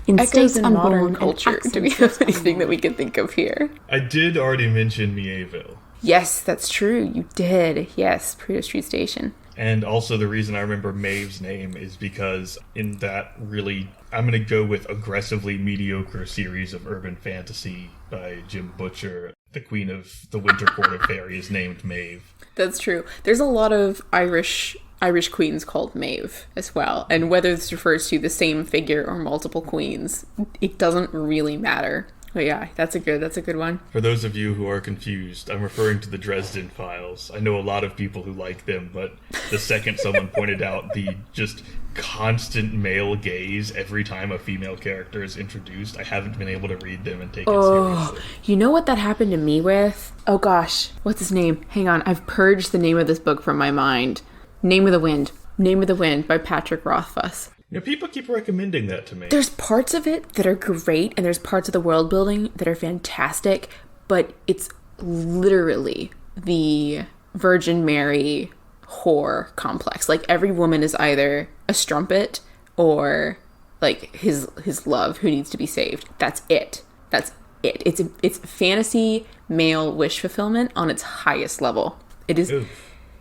S3: In
S1: Echoes
S3: states
S1: in
S3: unborn
S1: modern
S3: and
S1: culture. Do we
S3: accents
S1: have anything that we can think of here?
S2: I did already mention Mieville.
S1: Yes, that's true. You did. Yes, Prudo Street Station.
S2: And also the reason I remember Maeve's name is because in that really, I'm going to go with aggressively mediocre series of urban fantasy by Jim Butcher, the Queen of the Winter Court of Fairy is named Maeve.
S1: That's true. There's a lot of Irish queens called Maeve as well. And whether this refers to the same figure or multiple queens, it doesn't really matter. But yeah, that's a good one.
S2: For those of you who are confused, I'm referring to the Dresden Files. I know a lot of people who like them, but the second someone pointed out the just constant male gaze every time a female character is introduced, I haven't been able to read them and take it seriously.
S1: You know what that happened to me with? Oh gosh, what's his name? Hang on, I've purged the name of this book from my mind. Name of the Wind by Patrick Rothfuss.
S2: You know, people keep recommending that to me.
S1: There's parts of it that are great, and there's parts of the world building that are fantastic, but it's literally the Virgin Mary whore complex. Like, every woman is either a strumpet or, like, his love who needs to be saved. That's it. It's fantasy male wish fulfillment on its highest level. It is...
S2: Ooh.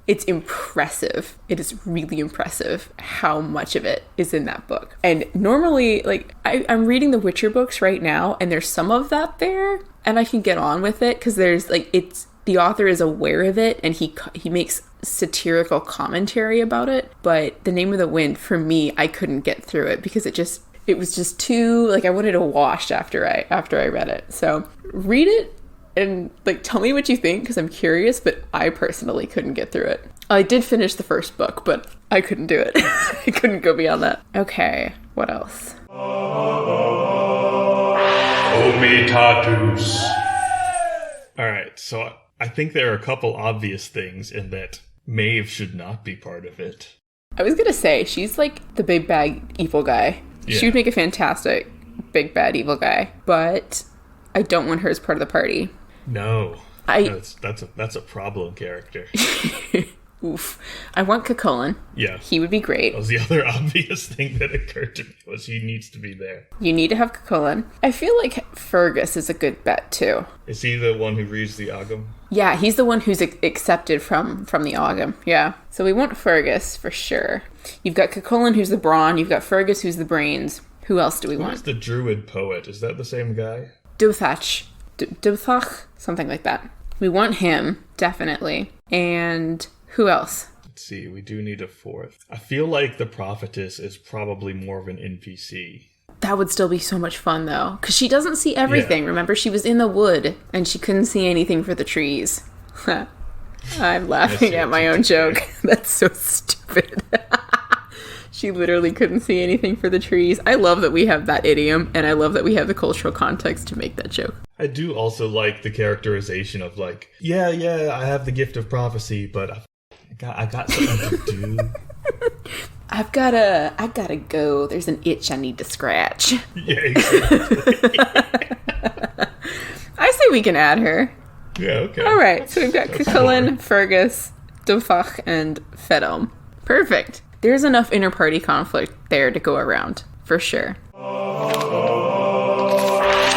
S1: It's impressive. It is really impressive how much of it is in that book. And normally, like, I'm reading the Witcher books right now, and there's some of that there, and I can get on with it, because there's, like, it's, the author is aware of it, and he makes satirical commentary about it. But The Name of the Wind, for me, I couldn't get through it, because it was just too, like, I wanted to wash after I read it. So, read it. And, like, tell me what you think, because I'm curious, but I personally couldn't get through it. I did finish the first book, but I couldn't do it. I couldn't go beyond that. Okay, what else?
S2: Omitatus. Alright, so I think there are a couple obvious things in that Maeve should not be part of it.
S1: I was gonna say, she's like the big bad evil guy. Yeah. She would make a fantastic big bad evil guy, but I don't want her as part of the party.
S2: No, that's a problem character.
S1: Oof. I want Cuchulainn.
S2: Yeah.
S1: He would be great.
S2: That was the other obvious thing that occurred to me, was he needs to be there.
S1: You need to have Cuchulainn. I feel like Fergus is a good bet, too.
S2: Is he the one who reads the Ogam?
S1: Yeah, he's the one who's accepted from the Ogam. Yeah. So we want Fergus, for sure. You've got Cuchulainn, who's the brawn. You've got Fergus, who's the brains. Who else do we want?
S2: Who's the druid poet? Is that the same guy?
S1: Duthach. Duthach? Something like that. We want him, definitely. And who else?
S2: Let's see, we do need a fourth. I feel like the prophetess is probably more of an NPC.
S1: That would still be so much fun, though. Because she doesn't see everything. Yeah. Remember, she was in the wood, and she couldn't see anything for the trees. I'm laughing at my own joke. That's so stupid. She literally couldn't see anything for the trees. I love that we have that idiom, and I love that we have the cultural context to make that joke.
S2: I do also like the characterization of like, yeah, I have the gift of prophecy, but I got something to do.
S1: I gotta go. There's an itch I need to scratch.
S2: Yeah, exactly.
S1: I say we can add her.
S2: Yeah, okay.
S1: All right, so we've got Cuchulainn, Fergus, Dofach, and Fedhelm. Perfect. There's enough inter-party conflict there to go around, for sure.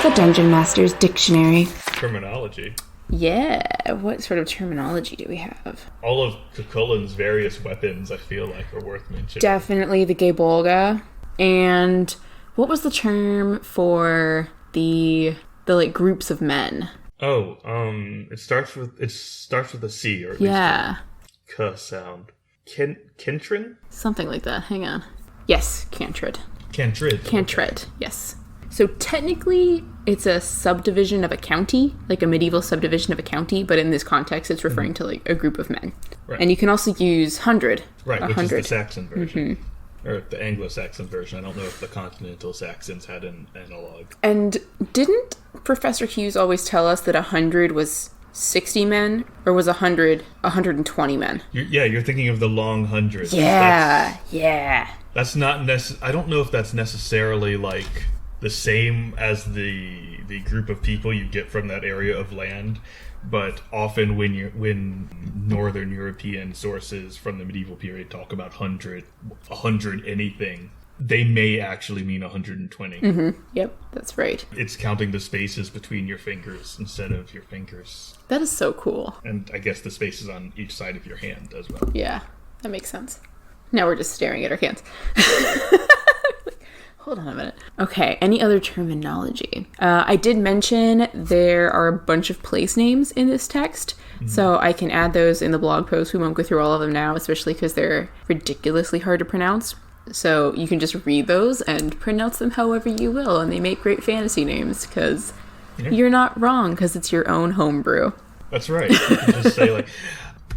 S3: The Dungeon Master's Dictionary.
S2: Terminology.
S1: Yeah, what sort of terminology do we have?
S2: All of Cuchulainn's various weapons, I feel like, are worth mentioning.
S1: Definitely the Geibolga. And what was the term for the like groups of men?
S2: Oh, it starts with a C, or at
S1: Yeah.
S2: least a K sound. Kentrin?
S1: Something like that. Hang on. Yes, Cantred.
S2: Cantred.
S1: Yes. So technically, it's a subdivision of a county, like a medieval subdivision of a county, but in this context, it's referring to like a group of men.
S2: Right.
S1: And you can also use hundred.
S2: Right, which
S1: 100.
S2: is the Saxon version. Or the Anglo-Saxon version. I don't know if the continental Saxons had an analog.
S1: And didn't Professor Hughes always tell us that 100 was 60 men, or was 100 120 men?
S2: You're thinking of the long hundreds.
S1: Yeah.
S2: That's not I don't know if that's necessarily like the same as the group of people you get from that area of land, but often when Northern European sources from the medieval period talk about 100 anything, they may actually mean 120.
S1: Mm-hmm. Yep, that's right.
S2: It's counting the spaces between your fingers instead of your fingers.
S1: That is so cool.
S2: And I guess the spaces on each side of your hand as well.
S1: Yeah, that makes sense. Now we're just staring at our hands. Hold on a minute. Okay, any other terminology? I did mention there are a bunch of place names in this text, so I can add those in the blog post. We won't go through all of them now, especially because they're ridiculously hard to pronounce. So you can just read those and pronounce them however you will, and they make great fantasy names, because you're not wrong, because it's your own homebrew.
S2: That's right. You can just say, like,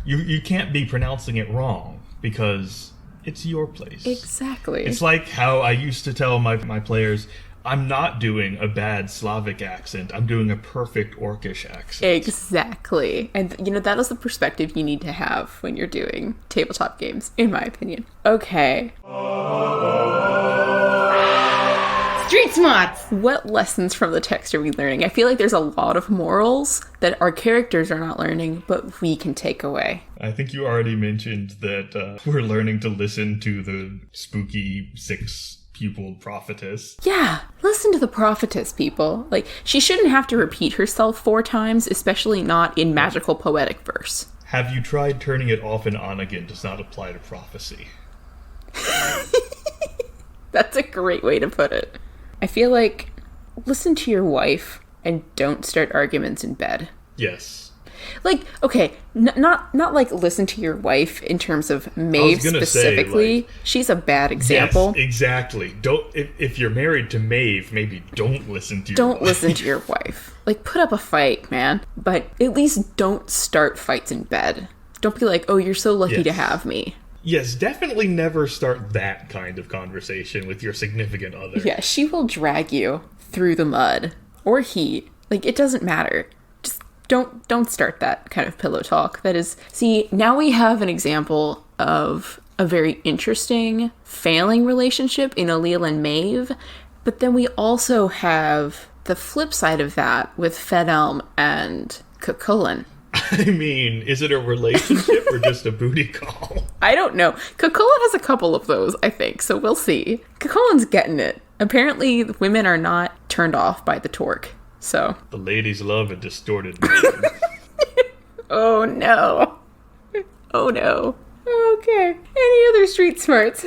S2: you can't be pronouncing it wrong, because it's your place.
S1: Exactly.
S2: It's like how I used to tell my players, I'm not doing a bad Slavic accent. I'm doing a perfect Orcish accent.
S1: Exactly. And, that is the perspective you need to have when you're doing tabletop games, in my opinion. Okay. Street smarts! What lessons from the text are we learning? I feel like there's a lot of morals that our characters are not learning, but we can take away.
S2: I think you already mentioned that we're learning to listen to the spooky six-pupiled prophetess.
S1: Yeah, listen to the prophetess, people. Like, she shouldn't have to repeat herself 4 times, especially not in magical poetic verse.
S2: Have you tried turning it off and on again does not apply to prophecy?
S1: That's a great way to put it. I feel like, listen to your wife and don't start arguments in bed.
S2: Yes.
S1: Like, okay, not like listen to your wife in terms of Maeve specifically.
S2: Say,
S1: she's a bad example.
S2: Yes, exactly. Don't if you're married to Maeve, maybe don't listen to your wife.
S1: Don't listen to your wife. Like, put up a fight, man. But at least don't start fights in bed. Don't be like, oh, you're so lucky to have me.
S2: Yes, definitely never start that kind of conversation with your significant other.
S1: Yeah, she will drag you through the mud or heat. Like, it doesn't matter. Just don't start that kind of pillow talk. That is, see, now we have an example of a very interesting failing relationship in Alil and Maeve, but then we also have the flip side of that with Fedhelm and Cuchulainn.
S2: I mean, is it a relationship or just a booty call?
S1: I don't know. Cuchulainn has a couple of those, I think, so we'll see. Cuchulainn's getting it. Apparently, women are not turned off by the torque, so...
S2: The ladies love a distorted man.
S1: Oh, no. Oh, no. Okay. Any other street smarts?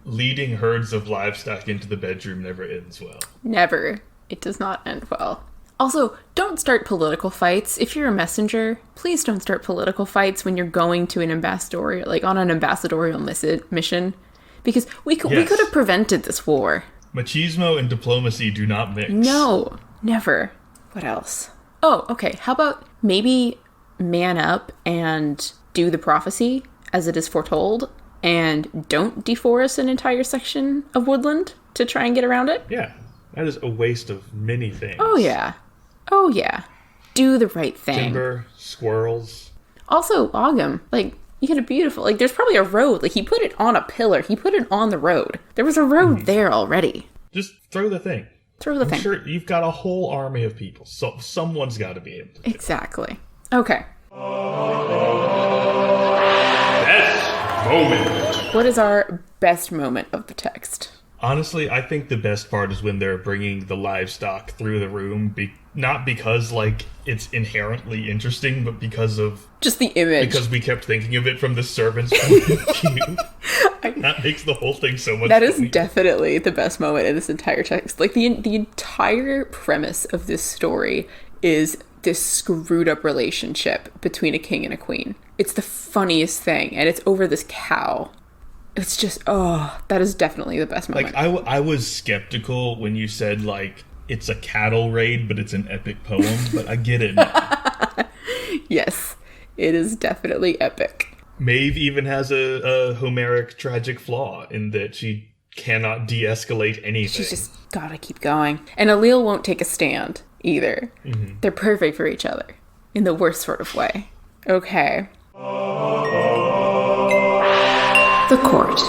S2: Leading herds of livestock into the bedroom never ends well.
S1: Never. It does not end well. Also, don't start political fights. If you're a messenger, please don't start political fights when you're going to an ambassadorial, like on an ambassadorial mission, because we could have prevented this war.
S2: Machismo and diplomacy do not mix.
S1: No, never. What else? Oh, okay. How about maybe man up and do the prophecy as it is foretold? and don't deforest an entire section of woodland to try and get around it.
S2: Yeah, that is a waste of many things.
S1: Oh, yeah. Oh, yeah. Do the right thing.
S2: Timber, squirrels.
S1: Also, log 'em. Like, you get a beautiful... Like, there's probably a road. Like, he put it on a pillar. He put it on the road. There was a road there already.
S2: Just throw the thing.
S1: Throw the thing.
S2: I'm sure you've got a whole army of people, so someone's got to be able to.
S1: Exactly. Okay.
S2: Best moment.
S1: What is our best moment of the text?
S2: Honestly, I think the best part is when they're bringing the livestock through the room, not because, like, it's inherently interesting, but because of...
S1: Just the image.
S2: Because we kept thinking of it from the servant's point of view. That makes the whole thing so much
S1: That is
S2: funnier.
S1: definitely the best moment in this entire text. Like, the entire premise of this story is this screwed up relationship between a king and a queen. It's the funniest thing, and it's over this cow. It's just, that is definitely the best moment.
S2: Like, I was skeptical when you said, like, it's a cattle raid, but it's an epic poem, but I get it now.
S1: Yes, it is definitely epic.
S2: Maeve even has a Homeric tragic flaw in that she cannot de-escalate anything.
S1: She's just gotta keep going. And Alil won't take a stand, either. Mm-hmm. They're perfect for each other, in the worst sort of way. Okay.
S3: The court.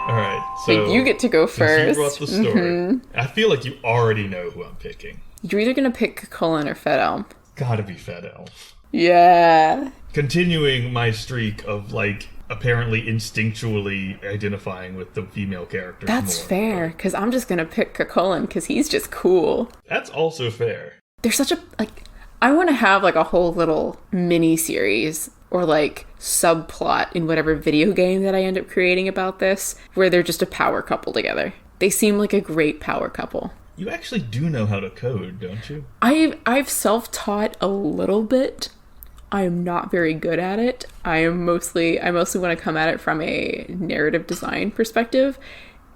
S2: All right, so
S1: you get to go first.
S2: You wrote the story. Mm-hmm. I feel like you already know who I'm picking.
S1: You're either gonna pick Cullen or Fedelm.
S2: Gotta be Fedelm.
S1: Yeah.
S2: Continuing my streak of, like, apparently instinctually identifying with the female characters.
S1: That's
S2: more,
S1: fair, because I'm just gonna pick Cullen because he's just cool.
S2: That's also fair.
S1: There's such a, like, I want to have, like, a whole little mini-series or, like, subplot in whatever video game that I end up creating about this, where they're just a power couple together. They seem like a great power couple.
S2: You actually do know how to code, don't you?
S1: I've self-taught a little bit. I am not very good at it. I mostly want to come at it from a narrative design perspective.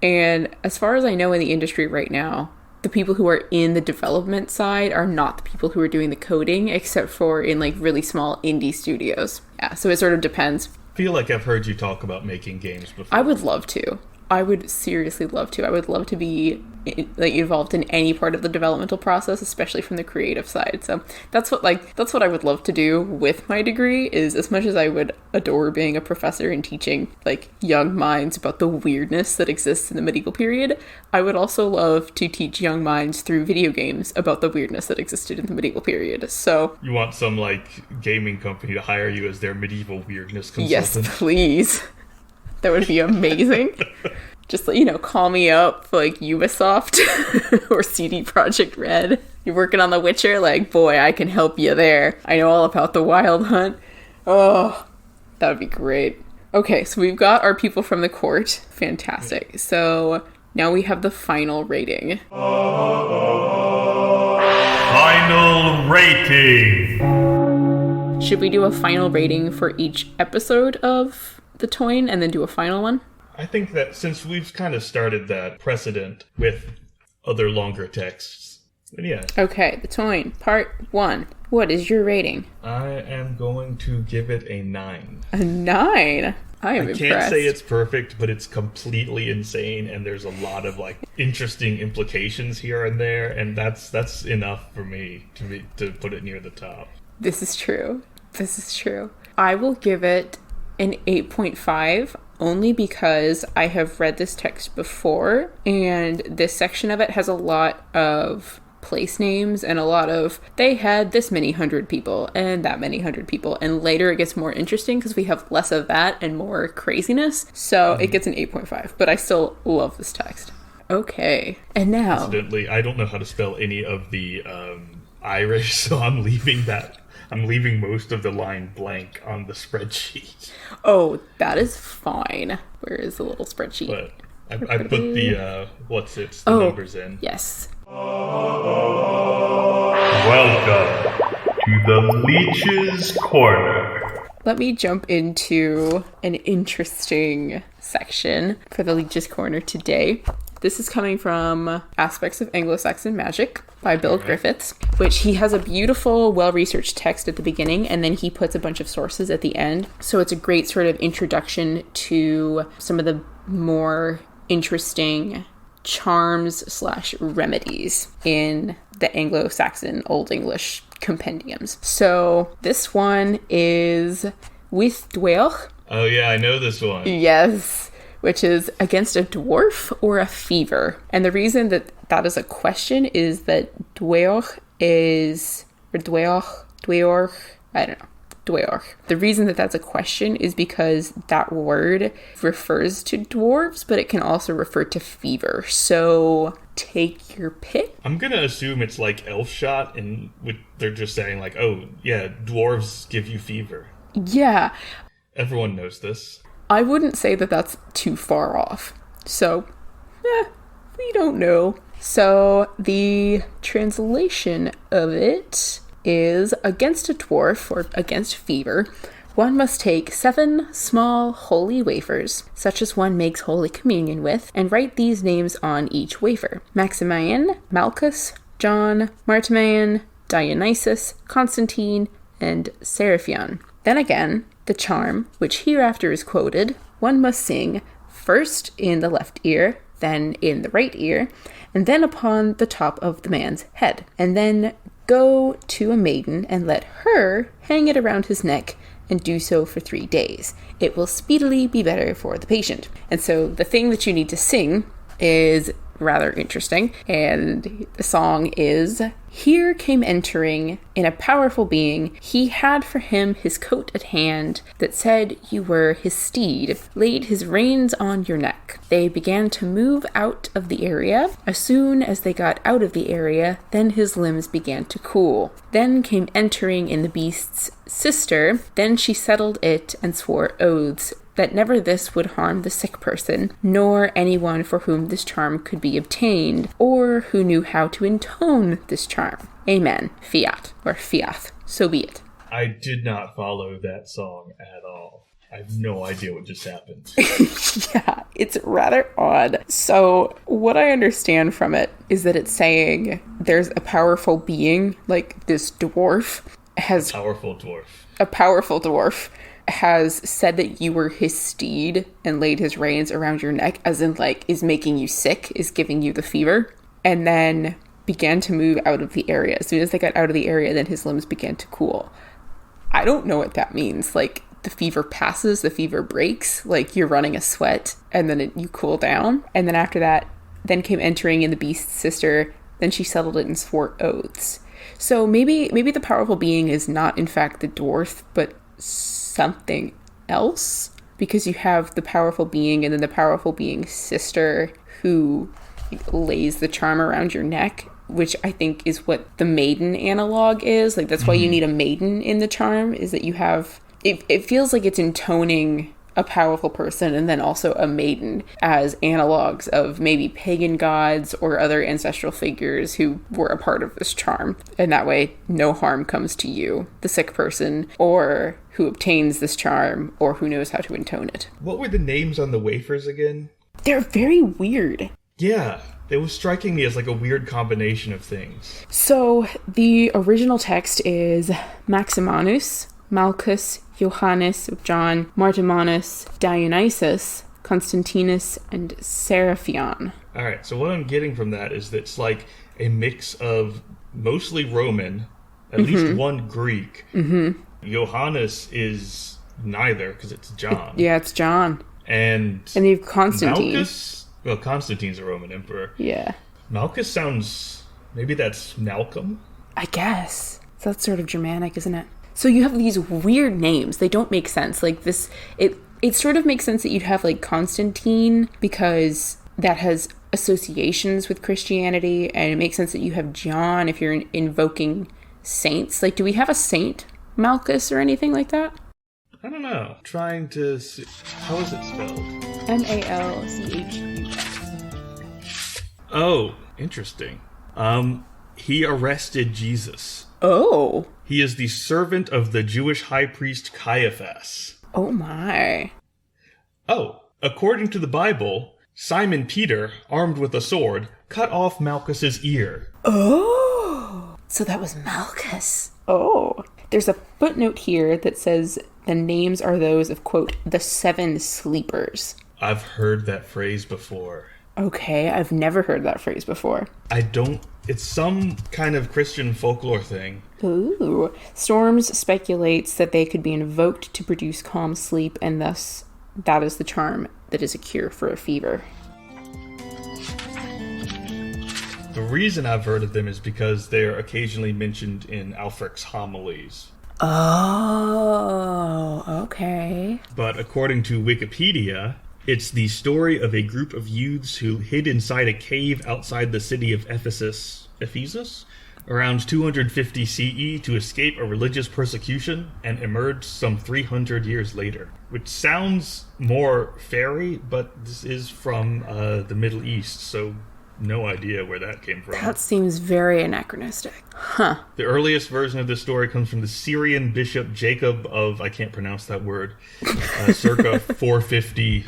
S1: And as far as I know in the industry right now, the people who are in the development side are not the people who are doing the coding, except for in, like, really small indie studios. Yeah, so it sort of depends.
S2: I feel like I've heard you talk about making games before.
S1: I would love to. I would seriously love to. I would love to be, like, involved in any part of the developmental process, especially from the creative side. So that's what I would love to do with my degree, is, as much as I would adore being a professor and teaching, like, young minds about the weirdness that exists in the medieval period, I would also love to teach young minds through video games about the weirdness that existed in the medieval period. So
S2: you want some, like, gaming company to hire you as their medieval weirdness consultant?
S1: Yes, please. That would be amazing. Just, you know, call me up, like, Ubisoft or CD Projekt Red. You're working on The Witcher? Like, boy, I can help you there. I know all about the Wild Hunt. Oh, that would be great. Okay, so we've got our people from the court. Fantastic. So now we have the final rating.
S2: Final rating.
S1: Should we do a final rating for each episode of the Toyn and then do a final one?
S2: I think that since we've kind of started that precedent with other longer texts, then yeah.
S1: Okay, the Toyn, part 1. What is your rating?
S2: I am going to give it a 9.
S1: A 9? I am impressed.
S2: I can't say it's perfect, but it's completely insane, and there's a lot of, like, interesting implications here and there, and that's enough for me to put it near the top.
S1: This is true. I will give it an 8.5, only because I have read this text before, and this section of it has a lot of place names and a lot of, they had this many hundred people and that many hundred people, and later it gets more interesting because we have less of that and more craziness, so it gets an 8.5, but I still love this text. Okay, and now...
S2: Incidentally, I don't know how to spell any of the Irish, so I'm leaving most of the line blank on the spreadsheet.
S1: Oh, that is fine. Where is the little spreadsheet?
S2: But I put the, numbers in.
S1: Yes.
S2: Welcome to the Leech's Corner.
S1: Let me jump into an interesting section for the Leech's Corner today. This is coming from Aspects of Anglo-Saxon Magic by Bill Griffiths, which he has a beautiful, well-researched text at the beginning, and then he puts a bunch of sources at the end. So it's a great sort of introduction to some of the more interesting charms/remedies in the Anglo-Saxon Old English compendiums. So this one is with dweoch.
S2: Oh yeah, I know this one.
S1: Yes, which is against a dwarf or a fever. And the reason that that is a question is that dweoch is, or dweoch, I don't know. The reason that that's a question is because that word refers to dwarves, but it can also refer to fever. So take your pick.
S2: I'm going to assume it's like elf shot, and they're just saying like, oh, yeah, dwarves give you fever.
S1: Yeah.
S2: Everyone knows this.
S1: I wouldn't say that that's too far off. So, we don't know. So the translation of it is against a dwarf or against fever, one must take 7 small holy wafers, such as one makes Holy Communion with, and write these names on each wafer: Maximian, Malchus, John, Martimian, Dionysus, Constantine, and Seraphion. Then again, the charm, which hereafter is quoted, one must sing first in the left ear, then in the right ear, and then upon the top of the man's head, and then go to a maiden and let her hang it around his neck, and do so for 3 days. It will speedily be better for the patient. And so the thing that you need to sing is rather interesting, and the song is: Here came entering in a powerful being, he had for him his coat at hand, that said you were his steed, laid his reins on your neck. They began to move out of the area. As soon as they got out of the area, then his limbs began to cool. Then came entering in the beast's sister, then she settled it and swore oaths that never this would harm the sick person, nor anyone for whom this charm could be obtained, or who knew how to intone this charm. Amen. Fiat, or fiath. So be it.
S2: I did not follow that song at all. I have no idea what just happened.
S1: Yeah, it's rather odd. So what I understand from it is that it's saying there's a powerful being, like this dwarf, has... A powerful dwarf has said that you were his steed and laid his reins around your neck, as in like is making you sick, is giving you the fever, and then began to move out of the area. As soon as they got out of the area, then his limbs began to cool. I don't know what that means. Like, the fever passes, the fever breaks, like you're running a sweat, and then you cool down. And then after that, then came entering in the beast's sister, then she settled it and swore oaths. So maybe the powerful being is not in fact the dwarf, but something else, because you have the powerful being and then the powerful being's sister who lays the charm around your neck, which I think is what the maiden analog is. Like, that's why you need a maiden in the charm, is that you have it feels like it's intoning a powerful person and then also a maiden as analogs of maybe pagan gods or other ancestral figures who were a part of this charm. And that way, no harm comes to you, the sick person, or who obtains this charm, or who knows how to intone it.
S2: What were the names on the wafers again?
S1: They're very weird.
S2: Yeah, it was striking me as like a weird combination of things.
S1: So the original text is Maximanus, Malchus, Johannes, John, Martimanus, Dionysus, Constantinus, and Seraphion.
S2: Alright, so what I'm getting from that is that it's like a mix of mostly Roman, at least one Greek. Johannes is neither, because it's John.
S1: Yeah, it's John.
S2: And
S1: you have Constantine.
S2: Malchus? Well, Constantine's a Roman emperor.
S1: Yeah. Malchus
S2: sounds... maybe that's Malcolm?
S1: I guess. So that's sort of Germanic, isn't it? So you have these weird names. They don't make sense. Like this, it sort of makes sense that you'd have like Constantine, because that has associations with Christianity, and it makes sense that you have John if you're invoking saints. Like, do we have a Saint Malchus or anything like that?
S2: I don't know. Trying to see. How is it spelled?
S1: Malchus.
S2: Oh, interesting. He arrested Jesus.
S1: Oh.
S2: He is the servant of the Jewish high priest Caiaphas.
S1: Oh my.
S2: Oh, according to the Bible, Simon Peter, armed with a sword, cut off Malchus's ear.
S1: Oh, so that was Malchus. Oh, there's a footnote here that says the names are those of, quote, the 7 sleepers.
S2: I've heard that phrase before.
S1: Okay, I've never heard that phrase before.
S2: It's some kind of Christian folklore thing.
S1: Ooh. Storms speculates that they could be invoked to produce calm sleep, and thus that is the charm that is a cure for a fever.
S2: The reason I've heard of them is because they're occasionally mentioned in Alfric's homilies.
S1: Oh, okay.
S2: But according to Wikipedia, it's the story of a group of youths who hid inside a cave outside the city of Ephesus, around 250 CE to escape a religious persecution and emerged some 300 years later. Which sounds more fairy, but this is from the Middle East, so no idea where that came from.
S1: That seems very anachronistic. Huh.
S2: The earliest version of this story comes from the Syrian bishop Jacob of, I can't pronounce that word, circa 450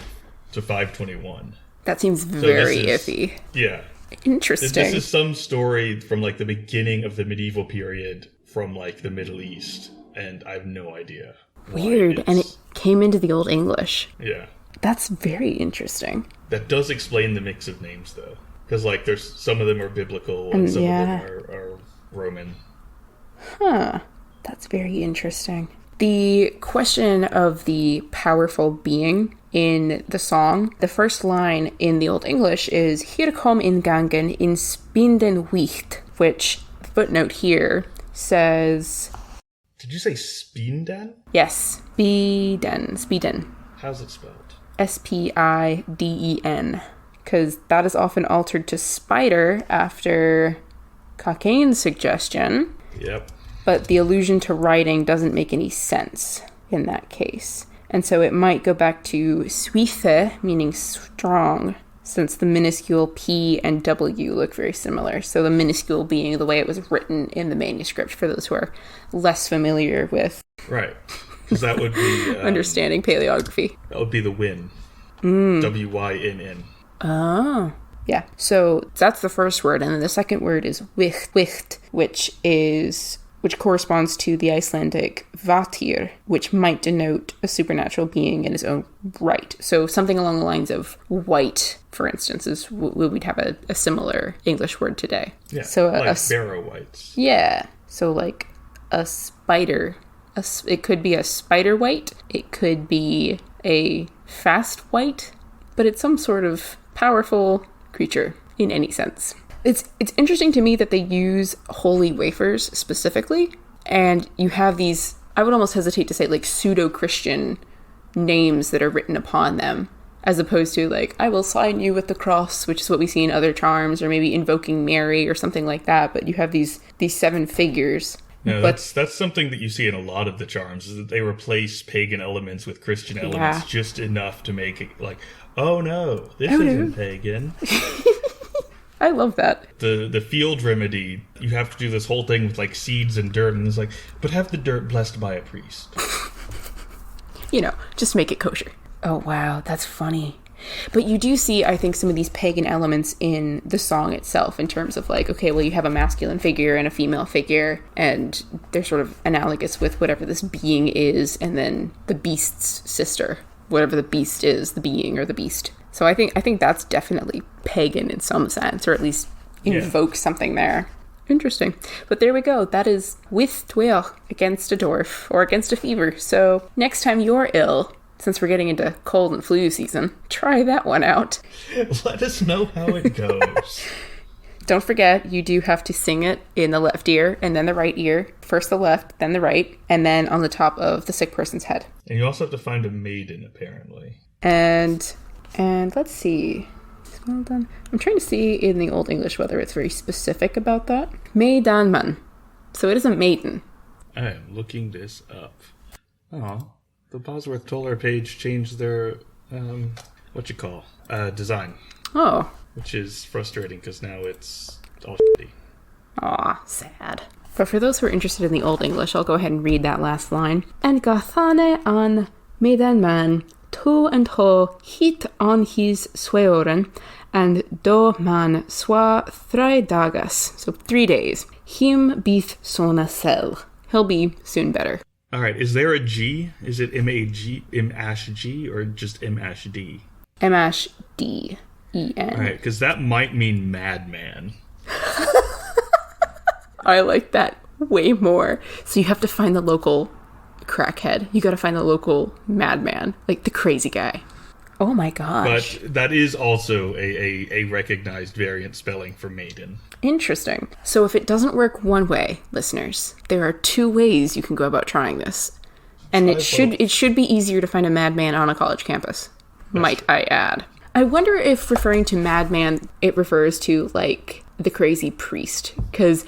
S2: to 521.
S1: That seems very iffy.
S2: Yeah.
S1: Interesting.
S2: This is some story from like the beginning of the medieval period from like the Middle East, and I have no idea.
S1: Weird, and it came into the Old English.
S2: Yeah.
S1: That's very interesting.
S2: That does explain the mix of names, though. Because like there's some of them are biblical and some of them are Roman.
S1: Huh. That's very interesting. The question of the powerful being in the song, the first line in the Old English is Hier kom in gangen in spinden wicht, which footnote here says...
S2: Did you say Spinden?
S1: Yes, Spiden.
S2: How's it spelled?
S1: Spiden. Because that is often altered to spider after Cocaine's suggestion.
S2: Yep.
S1: But the allusion to writing doesn't make any sense in that case. And so it might go back to suithe, meaning strong, since the minuscule P and W look very similar. So the minuscule being the way it was written in the manuscript, for those who are less familiar with...
S2: Right. Because that would be...
S1: understanding paleography.
S2: That would be the win. W-Y-N-N.
S1: Oh. Yeah. So that's the first word. And then the second word is wicht, which corresponds to the Icelandic vatir, which might denote a supernatural being in his own right. So something along the lines of white, for instance, is we'd have a similar English word today.
S2: Yeah,
S1: so
S2: like barrow whites.
S1: Yeah. So like a spider. It could be a spider white. It could be a fast white. But it's some sort of powerful creature in any sense. It's interesting to me that they use holy wafers specifically, and you have these, I would almost hesitate to say, like, pseudo-Christian names that are written upon them, as opposed to, like, I will sign you with the cross, which is what we see in other charms, or maybe invoking Mary or something like that, but you have these 7 figures.
S2: No, that's something that you see in a lot of the charms, is that they replace pagan elements with Christian elements just enough to make it like, oh no, this isn't pagan.
S1: I love that.
S2: The field remedy, you have to do this whole thing with like seeds and dirt, and it's like, but have the dirt blessed by a priest.
S1: Just make it kosher. Oh wow, that's funny. But you do see, I think, some of these pagan elements in the song itself in terms of like, okay, well, you have a masculine figure and a female figure, and they're sort of analogous with whatever this being is, and then the beast's sister, whatever the beast is, the being or the beast. So I think that's definitely pagan in some sense, or at least invoke something there. Interesting. But there we go. That is with Dweil against a dwarf or against a fever. So next time you're ill, since we're getting into cold and flu season, try that one out.
S2: Let us know how it goes.
S1: Don't forget, you do have to sing it in the left ear and then the right ear. First the left, then the right, and then on the top of the sick person's head.
S2: And you also have to find a maiden, apparently.
S1: And let's see. Well done. I'm trying to see in the Old English whether it's very specific about that. Maidanman. So it isn't maiden.
S2: I am looking this up. Oh, the Bosworth Toller page changed their, design.
S1: Oh.
S2: Which is frustrating because now it's all shitty.
S1: Aw, sad. But for those who are interested in the Old English, I'll go ahead and read that last line. And gathane an maidanman
S3: to and ho hit on his sweoren, and do man swa 3 dagas, so 3 days. Him beeth sona sel. He'll be soon better.
S2: All right, is there a G? Is it M-A-G, M-G, or just M-D?
S3: M-D-E-N.
S2: All right, because that might mean madman.
S3: I like that way more. So you have to find the local crackhead. You got to find the local madman, like the crazy guy. Oh my gosh.
S2: But that is also a recognized variant spelling for maiden.
S3: Interesting. So if it doesn't work one way, listeners, there are 2 ways you can go about trying this. And it should be easier to find a madman on a college campus, might I add. I wonder if referring to madman, it refers to, like, the crazy priest. Because,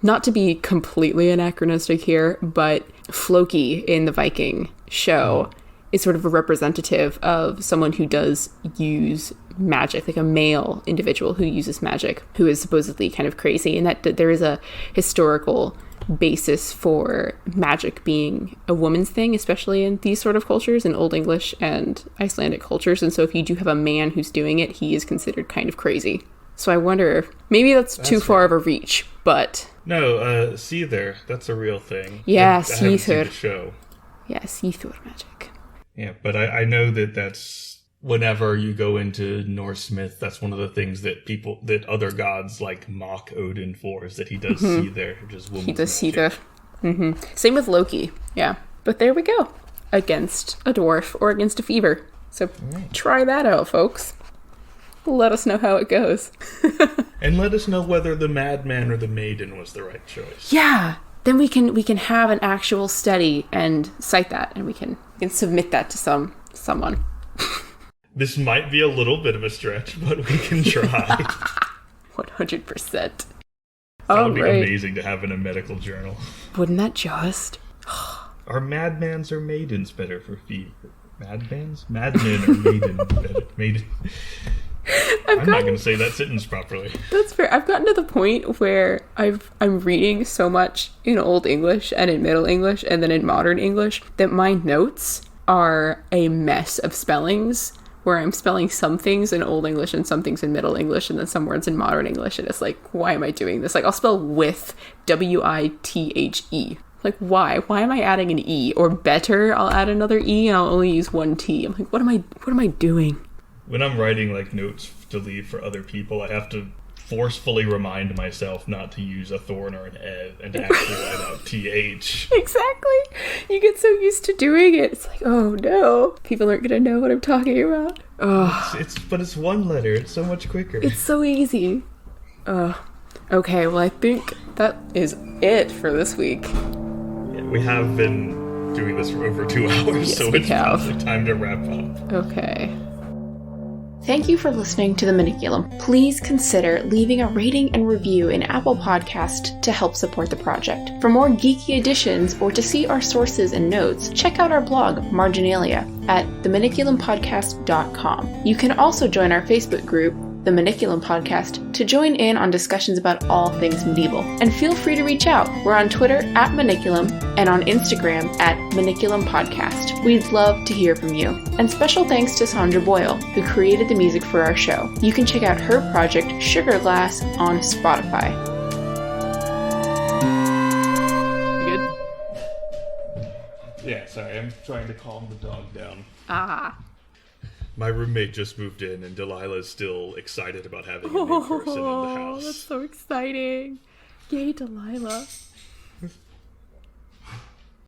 S3: not to be completely anachronistic here, but Floki in the Viking show is sort of a representative of someone who does use magic, like a male individual who uses magic, who is supposedly kind of crazy, and that there is a historical basis for magic being a woman's thing, especially in these sort of cultures, in Old English and Icelandic cultures. And so if you do have a man who's doing it, he is considered kind of crazy. So I wonder if maybe that's too far of a reach, but...
S2: No, Seether, that's a real thing.
S3: Yeah,
S2: I haven't seen
S3: Seether.
S2: the show.
S3: Yeah, Seether magic.
S2: Yeah, but I know that's whenever you go into Norse myth, that's one of the things that other gods like mock Odin for, is that he does see there, just woman's
S3: He does see
S2: magic.
S3: there. Same with Loki. Yeah. But there we go. Against a dwarf or against a fever. So try that out, folks. Let us know how it goes.
S2: And let us know whether the madman or the maiden was the right choice.
S3: Yeah. Then we can have an actual study and cite that, and we can submit that to someone.
S2: This might be a little bit of a stretch, but we can try.
S3: 100%.
S2: That
S3: All
S2: would be
S3: right.
S2: amazing to have in a medical journal.
S3: Wouldn't that just?
S2: Are madmans or maidens better for fever? Madmans? Madmen or maiden better? Maiden. I'm not going to say that sentence properly.
S3: That's fair. I've gotten to the point where I'm reading so much in Old English and in Middle English and then in Modern English that my notes are a mess of spellings, where I'm spelling some things in Old English and some things in Middle English and then some words in Modern English, and it's like, why am I doing this? Like, I'll spell with, W-I-T-H-E. Like, why? Why am I adding an E? Or better, I'll add another E and I'll only use one T. I'm like, what am I doing?
S2: When I'm writing like notes to leave for other people, I have to forcefully remind myself not to use a thorn or an ed and to actually write out TH.
S3: Exactly. You get so used to doing it. It's like, oh no, people aren't gonna know what I'm talking about. Oh,
S2: But it's one letter. It's so much quicker.
S3: it's so easy. Okay, well, I think that is it for this week.
S2: Yeah, we have been doing this for over 2 hours,
S3: Yes,
S2: so
S3: we
S2: it's
S3: have.
S2: probably time to wrap up.
S3: Okay. Thank you for listening to the Maniculum. Please consider leaving a rating and review in Apple Podcast to help support the project. For more geeky editions or to see our sources and notes, check out our blog, Marginalia, at themaniculumpodcast.com. You can also join our Facebook group, the Maniculum Podcast, to join in on discussions about all things medieval. And feel free to reach out. We're on Twitter at Maniculum and on Instagram at Maniculum Podcast. We'd love to hear from you. And special thanks to Sandra Boyle, who created the music for our show. You can check out her project, Sugar Glass, on Spotify. You good?
S2: Yeah, sorry, I'm trying to calm the dog down.
S3: Ah.
S2: My roommate just moved in, and Delilah's still excited about having a new person in the house.
S3: That's so exciting. Yay, Delilah.